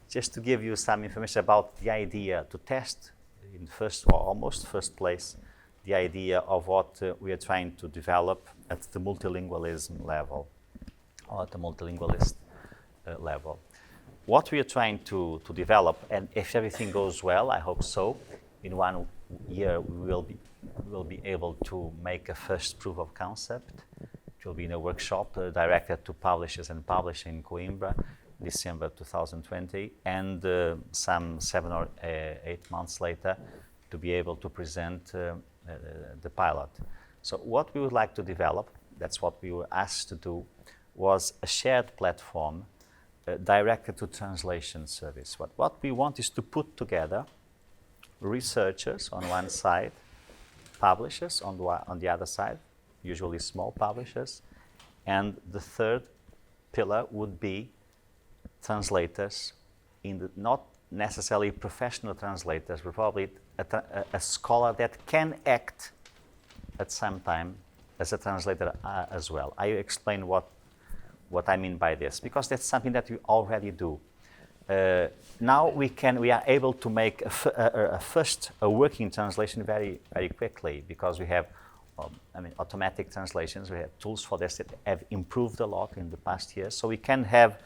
Just to give you some information about the idea to test in first or almost first place, the idea of what we are trying to develop at the multilingualism level, or at the multilingualist level. What we are trying to develop, and if everything goes well, I hope so, in 1 year we will be able to make a first proof of concept. It will be in a workshop directed to publishers and publishing in Coimbra, December 2020, and some 7 or 8 months later to be able to present the pilot. So what we would like to develop, that's what we were asked to do, was a shared platform directed to translation service. What we want is to put together researchers on one side, publishers on the other side, usually small publishers, and the third pillar would be translators, not necessarily professional translators, but probably a scholar that can act at some time as a translator as well. I explain what I mean by this, because that's something that we already do. Now we are able to make a working translation very, very quickly, because we have automatic translations. We have tools for this that have improved a lot in the past years. So we can have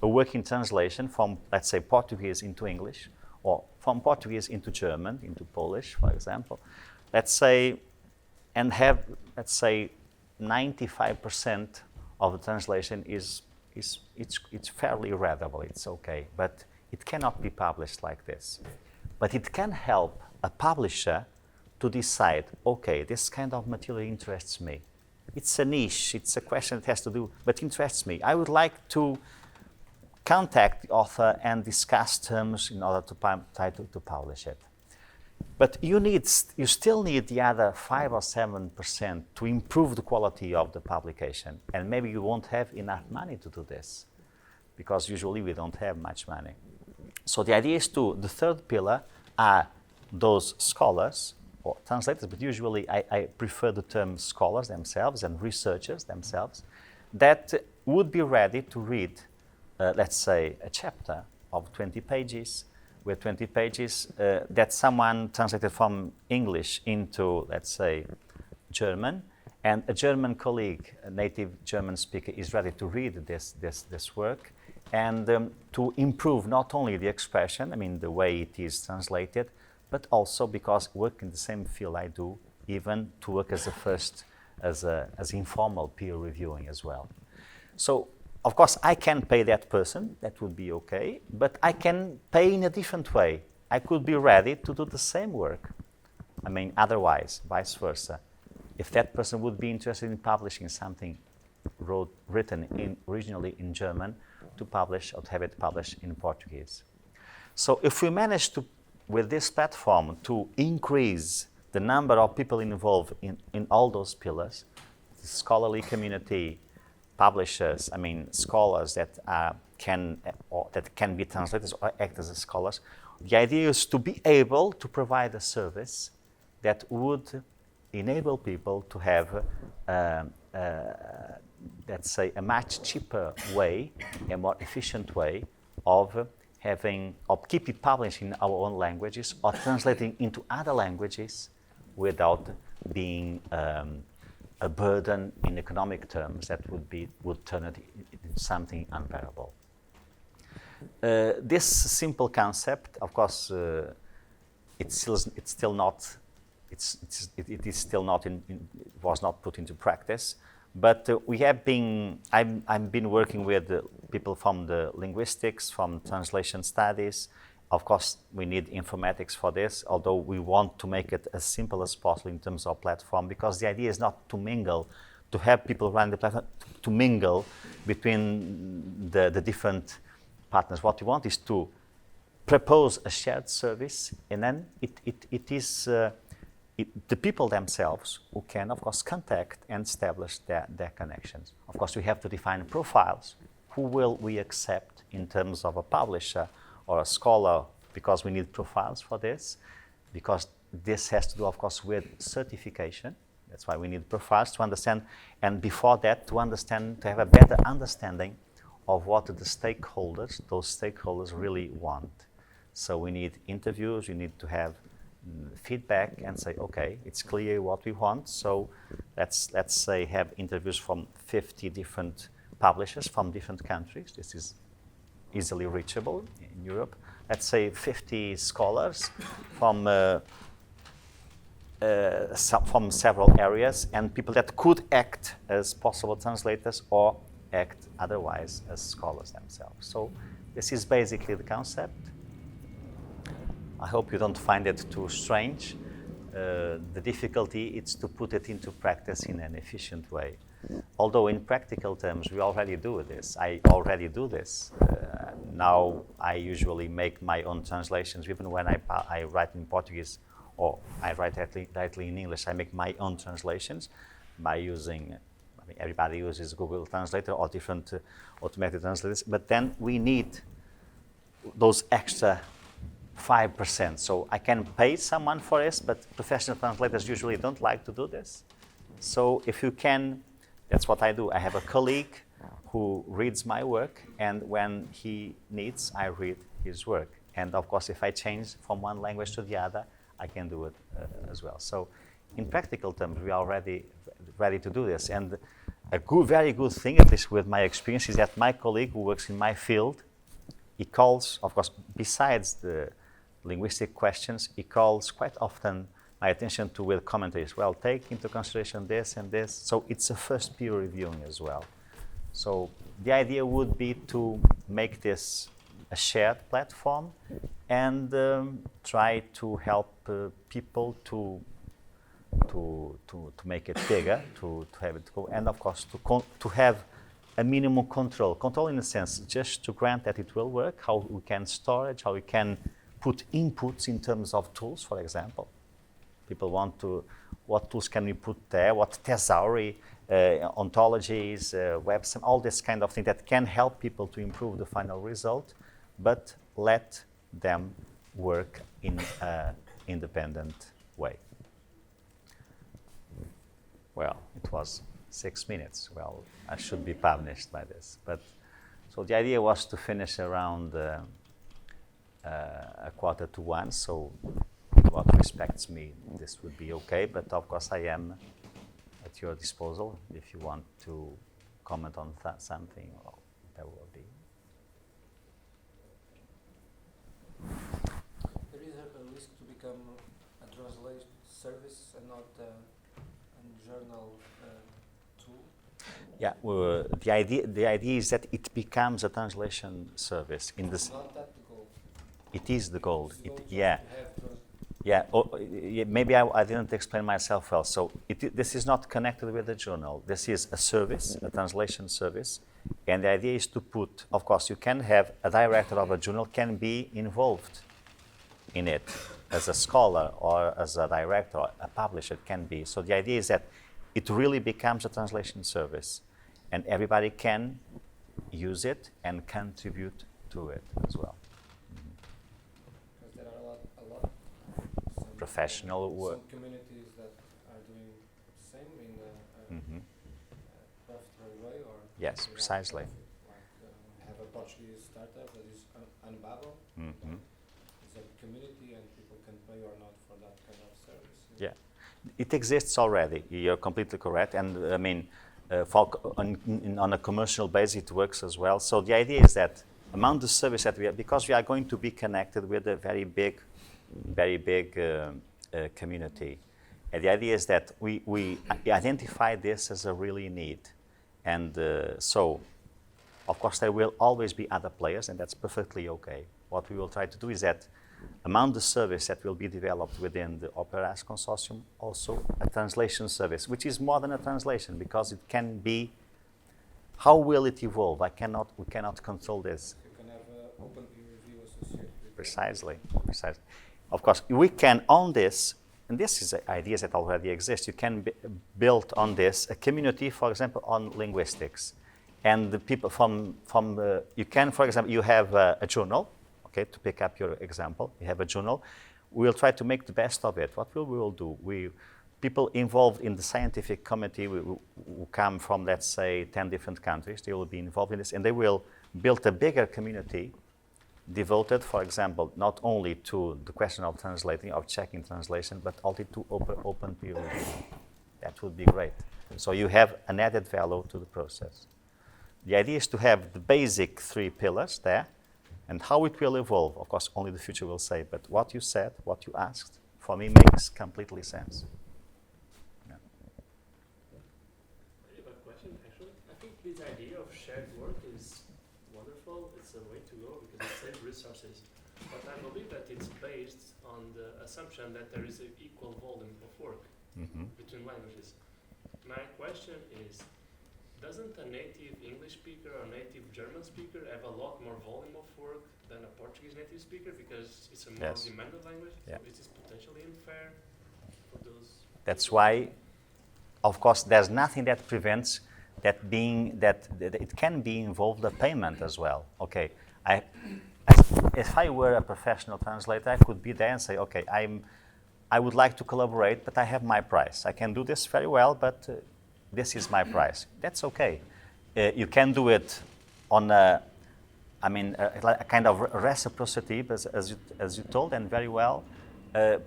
a working translation from, let's say, Portuguese into English, or from Portuguese into German, into Polish, for example. Let's say, and have, let's say, 95% of the translation it's fairly readable, it's okay, but it cannot be published like this. But it can help a publisher to decide, okay, this kind of material interests me. It's a niche, it's a question that has to do, but interests me. I would like to contact the author and discuss terms in order to try to publish it. But you still need the other 5 or 7% to improve the quality of the publication. And maybe you won't have enough money to do this, because usually we don't have much money. So the idea is the third pillar are those scholars or translators, but usually I prefer the term scholars themselves and researchers themselves, that would be ready to read, let's say, a chapter of 20 pages, with 20 pages that someone translated from English into, let's say, German, and a German colleague, a native German speaker, is ready to read this work and to improve not only the expression, I mean the way it is translated, but also because work in the same field I do, even to work as a first, as informal peer reviewing as well. So, of course, I can pay that person, that would be okay, but I can pay in a different way. I could be ready to do the same work. I mean, otherwise, vice versa. If that person would be interested in publishing something written originally in German, to publish or to have it published in Portuguese. So if we manage to, with this platform, to increase the number of people involved in all those pillars, the scholarly community, publishers, I mean scholars that can be translators or act as scholars, the idea is to be able to provide a service that would enable people to have, let's say, a much cheaper way, a more efficient way of keeping publishing in our own languages or translating into other languages without being a burden in economic terms that would turn it into something unbearable. This simple concept, of course, it was not put into practice, but I've been working with people from the linguistics, from translation studies. Of course, we need informatics for this, although we want to make it as simple as possible in terms of platform, because the idea is not to mingle, to have people run the platform, to mingle between the different partners. What we want is to propose a shared service, and then it is the people themselves who can, of course, contact and establish their connections. Of course, we have to define profiles. Who will we accept in terms of a publisher or a scholar, because we need profiles for this, because this has to do, of course, with certification. That's why we need profiles to understand, and before that, to have a better understanding of what those stakeholders really want. So we need interviews, we need to have feedback and say, okay, it's clear what we want, so let's say have interviews from 50 different publishers from different countries. This is easily reachable in Europe. Let's say 50 scholars from several areas, and people that could act as possible translators or act otherwise as scholars themselves. So this is basically the concept. I hope you don't find it too strange. The difficulty is to put it into practice in an efficient way. Although in practical terms, we already do this. I already do this. Now I usually make my own translations, even when I write in Portuguese or I write directly in English. I make my own translations by using, everybody uses Google Translator or different automated translators, but then we need those extra 5%. So I can pay someone for this, but professional translators usually don't like to do this. So if you can, that's what I do. I have a colleague who reads my work, and when he needs, I read his work. And of course, if I change from one language to the other, I can do it as well. So in practical terms, we are already ready to do this. And a very good thing, at least with my experience, is that my colleague who works in my field, he calls, of course, besides the linguistic questions, he calls quite often my attention to with commentaries. Well, take into consideration this and this. So it's a first peer reviewing as well. So the idea would be to make this a shared platform and try to help people to make it bigger, to have it go, and of course to have a minimum control. Control in a sense, just to grant that it will work, how we can storage, how we can put inputs in terms of tools, for example. People want to, what tools can we put there, what thesauri, ontologies, webs, all this kind of thing that can help people to improve the final result, but let them work in an independent way. Well, it was 6 minutes. Well, I should be punished by this. But so the idea was to finish around 1:45. So what respects me, this would be okay. But of course, I am at your disposal if you want to comment on something. Well, there will be. There is a risk to become a translation service and not a journal tool. Yeah, well, the idea is that it becomes a translation service. In this, Not that the goal. it is the goal. It's the goal Yeah. just to have Yeah, maybe I didn't explain myself well. So this is not connected with the journal. This is a service, a translation service. And the idea is to put, of course, you can have a director of a journal can be involved in it as a scholar or as a director, or a publisher can be. So the idea is that it really becomes a translation service. And everybody can use it and contribute to it as well. because there are a lot some Professional work. Some communities that are doing the same in a Mhm. profitable way or Yes, without precisely. profit. Like we have a Portuguese startup that is Unbabel. Mhm. It's a community and people can pay or not for that kind of service. Yeah, it exists already. You're completely correct, and I mean, on a commercial basis, it works as well. So the idea is that among the service that we have, because we are going to be connected with a very big community, and the idea is that we identify this as a really need, and so, of course, there will always be other players, and that's perfectly okay. What we will try to do is that among the service that will be developed within the Opera's consortium, also a translation service, which is more than a translation because it can be, how will it evolve? We cannot control this. You can have open peer review associated with Precisely. Of course, we can own this, and this is ideas that already exist. You can build on this a community, for example, on linguistics. And the people you can, for example, you have a journal. Okay, to pick up your example, you have a journal. We'll try to make the best of it. What we will do, people involved in the scientific committee who come from, let's say, 10 different countries, they will be involved in this, and they will build a bigger community devoted, for example, not only to the question of translating, of checking translation, but also to open peer review. That would be great. So you have an added value to the process. The idea is to have the basic 3 pillars there. And how it will evolve, of course, only the future will say. But what you said, what you asked, for me makes completely sense. Yeah. I have a question, actually. I think this idea of shared work is wonderful. It's a way to go because it saves resources. But I believe that it's based on the assumption that there is an equal volume of work between languages. My question is, doesn't a native English speaker or native German speaker have a lot more volume of work than a Portuguese native speaker because it's a more Yes. demanded language? Yeah. So is this potentially unfair for those? That's why, of course, there's nothing that prevents that it can be involved a payment as well. Okay, if I were a professional translator, I could be there and say, okay, I would like to collaborate, but I have my price. I can do this very well, but this is my price. That's okay. You can do it on a kind of reciprocity, as you told, and very well.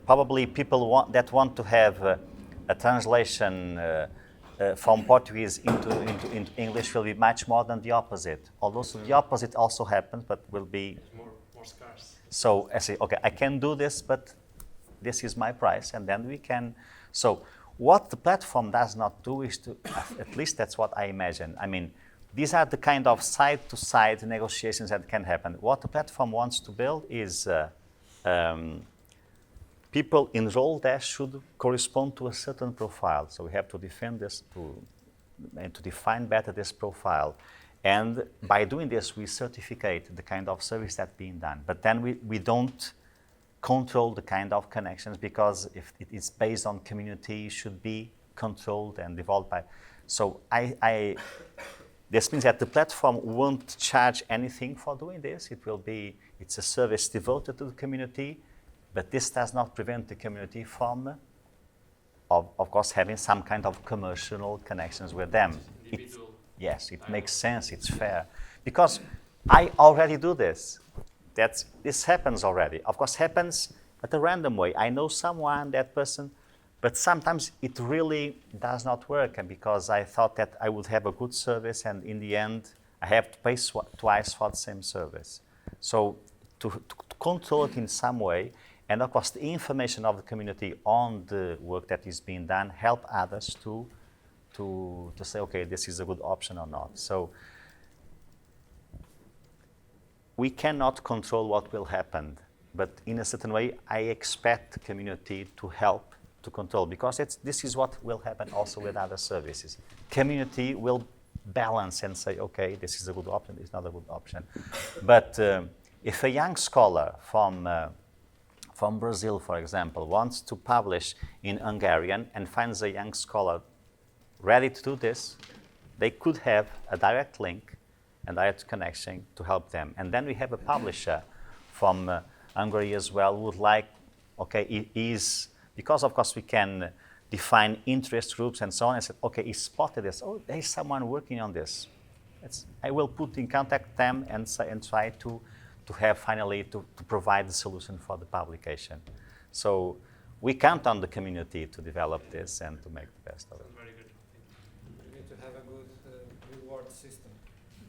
Probably people want to have a translation from Portuguese into English will be much more than the opposite. Although the opposite also happens, but will be It's more scarce. So I say, okay, I can do this, but this is my price, and then we can. So what the platform does not do is to, at least that's what I imagine. I mean, these are the kind of side-to-side negotiations that can happen. What the platform wants to build is people enrolled there should correspond to a certain profile. So we have to defend this and to define better this profile. And by doing this, we certificate the kind of service that's being done. But then we don't control the kind of connections because if it is based on community, it should be controlled and developed by. So this means that the platform won't charge anything for doing this. It's a service devoted to the community, but this does not prevent the community from of course, having some kind of commercial connections with them. Individual. Yes, it makes sense, it's fair. Because I already do this. This happens already. Of course, happens at a random way. I know someone, that person, but sometimes it really does not work, and because I thought that I would have a good service, and in the end, I have to pay twice for the same service. So to control it in some way, and of course the information of the community on the work that is being done help others to say, okay, this is a good option or not. So we cannot control what will happen, but in a certain way, I expect the community to help to control, because this is what will happen also with other services. Community will balance and say, okay, this is a good option, this is not a good option. But if a young scholar from Brazil, for example, wants to publish in Hungarian and finds a young scholar ready to do this, they could have a direct link and direct connection to help them. And then we have a publisher from Hungary as well who would like, okay, because of course we can define interest groups and so on, and said, okay, he spotted this, oh, there's someone working on this. I will put in contact them and try to have finally to provide the solution for the publication. So we count on the community to develop this and to make the best of it. Sounds very good. You need to have a good reward system.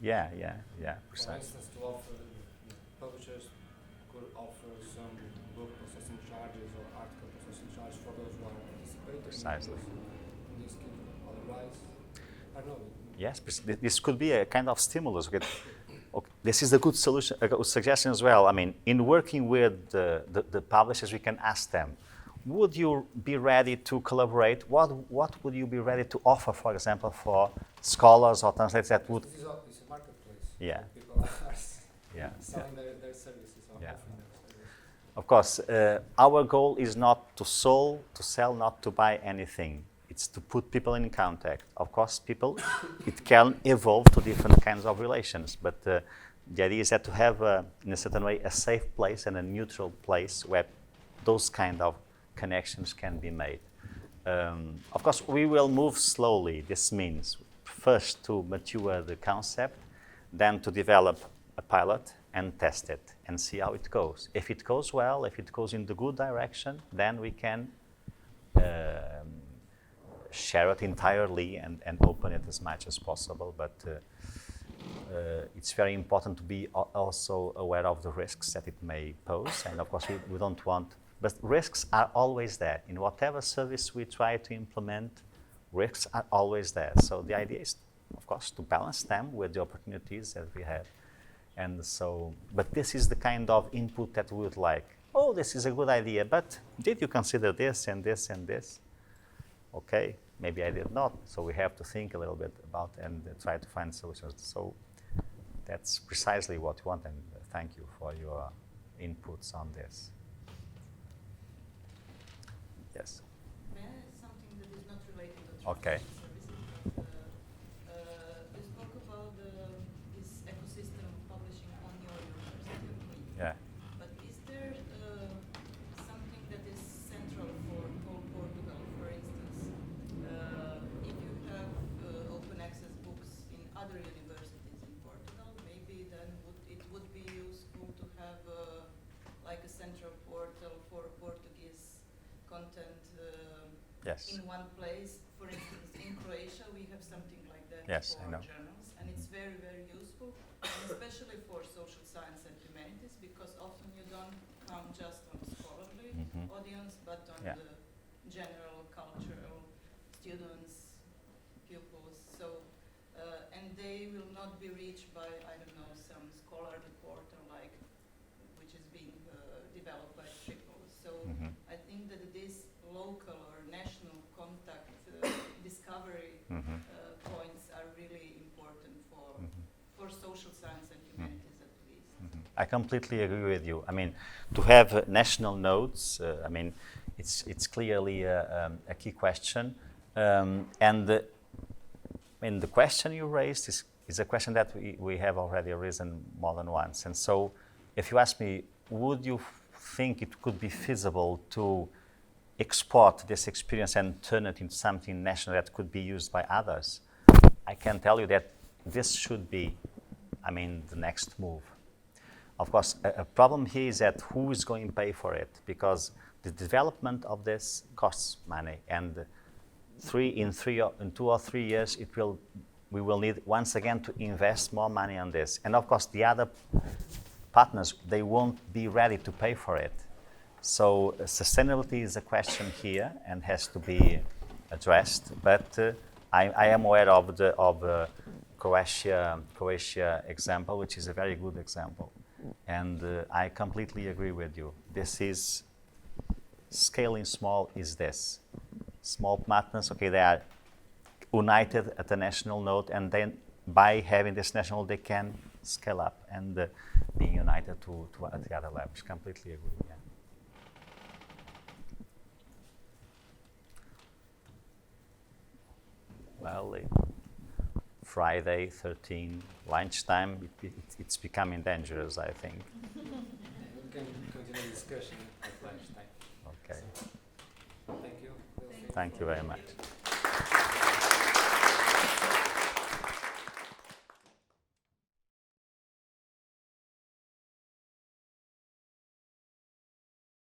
Yeah, For precisely. instance, to offer, publishers could offer some book processing charges or article processing charges for those who are participating Precisely. in this scheme. Otherwise, I don't know. Yes, this could be a kind of stimulus. Okay, this is a good solution, a good suggestion as well. I mean, in working with the publishers, we can ask them, would you be ready to collaborate? What would you be ready to offer, for example, for scholars or translators that would... It's a marketplace. Yeah. People are selling their services or Yeah. offering their services. Of course, our goal is not to sell, not to buy anything. It's to put people in contact. Of course, it can evolve to different kinds of relations, but the idea is that to have, in a certain way, a safe place and a neutral place where those kind of connections can be made. Of course, we will move slowly. This means first to mature the concept, then to develop a pilot and test it and see how it goes. If it goes well, if it goes in the good direction, then we can share it entirely and open it as much as possible. But it's very important to be also aware of the risks that it may pose. And of course, we don't want, but risks are always there. In whatever service we try to implement, risks are always there. So the idea is, of course, to balance them with the opportunities that we have. And so, but this is the kind of input that we would like. Oh, this is a good idea, but did you consider this and this and this? Okay, maybe I did not. So we have to think a little bit about and try to find solutions. So that's precisely what we want, and thank you for your inputs on this. Yes. May I add something that is not related to Okay. translation services? You spoke about this ecosystem of publishing on your University of Coimbra. Yeah. But is there something that is central for Portugal, for instance? If you have open access books in other universities in Portugal, maybe then it would be useful to have like a central portal for Portuguese content Yes. in one place. For instance, in Croatia we have something like that Yes, I for know. journals, and it's very, very useful, and especially for social science and humanities, because often you don't count just on scholarly audience, but on Yeah. the general cultural students, pupils. So, and they will not be reached by, I don't know, some scholarly portal like which is being developed by Triple. So I think that this local or national contact discovery points are really important for social science and humanities at least. I completely agree with you. I mean, to have national nodes, I mean, it's clearly a key question. And the question you raised is a question that we have already arisen more than once. And so if you ask me, would you think it could be feasible to export this experience and turn it into something national that could be used by others, I can tell you that this should be, I mean, the next move. Of course, a problem here is that who is going to pay for it? Because the development of this costs money, and in 2 or 3 years, we will need once again to invest more money on this. And of course, the other partners, they won't be ready to pay for it. So sustainability is a question here and has to be addressed. But I am aware of the Croatia example, which is a very good example. And I completely agree with you. This is, scaling small is this. Small partners, okay, they are united at the national note, and then by having this national, they can scale up and being united to the other levels. Completely agree, yeah. Well, Friday, 13, lunchtime, it's becoming dangerous, I think. We can continue the discussion at lunchtime. Okay. Thank you. Thank you very much.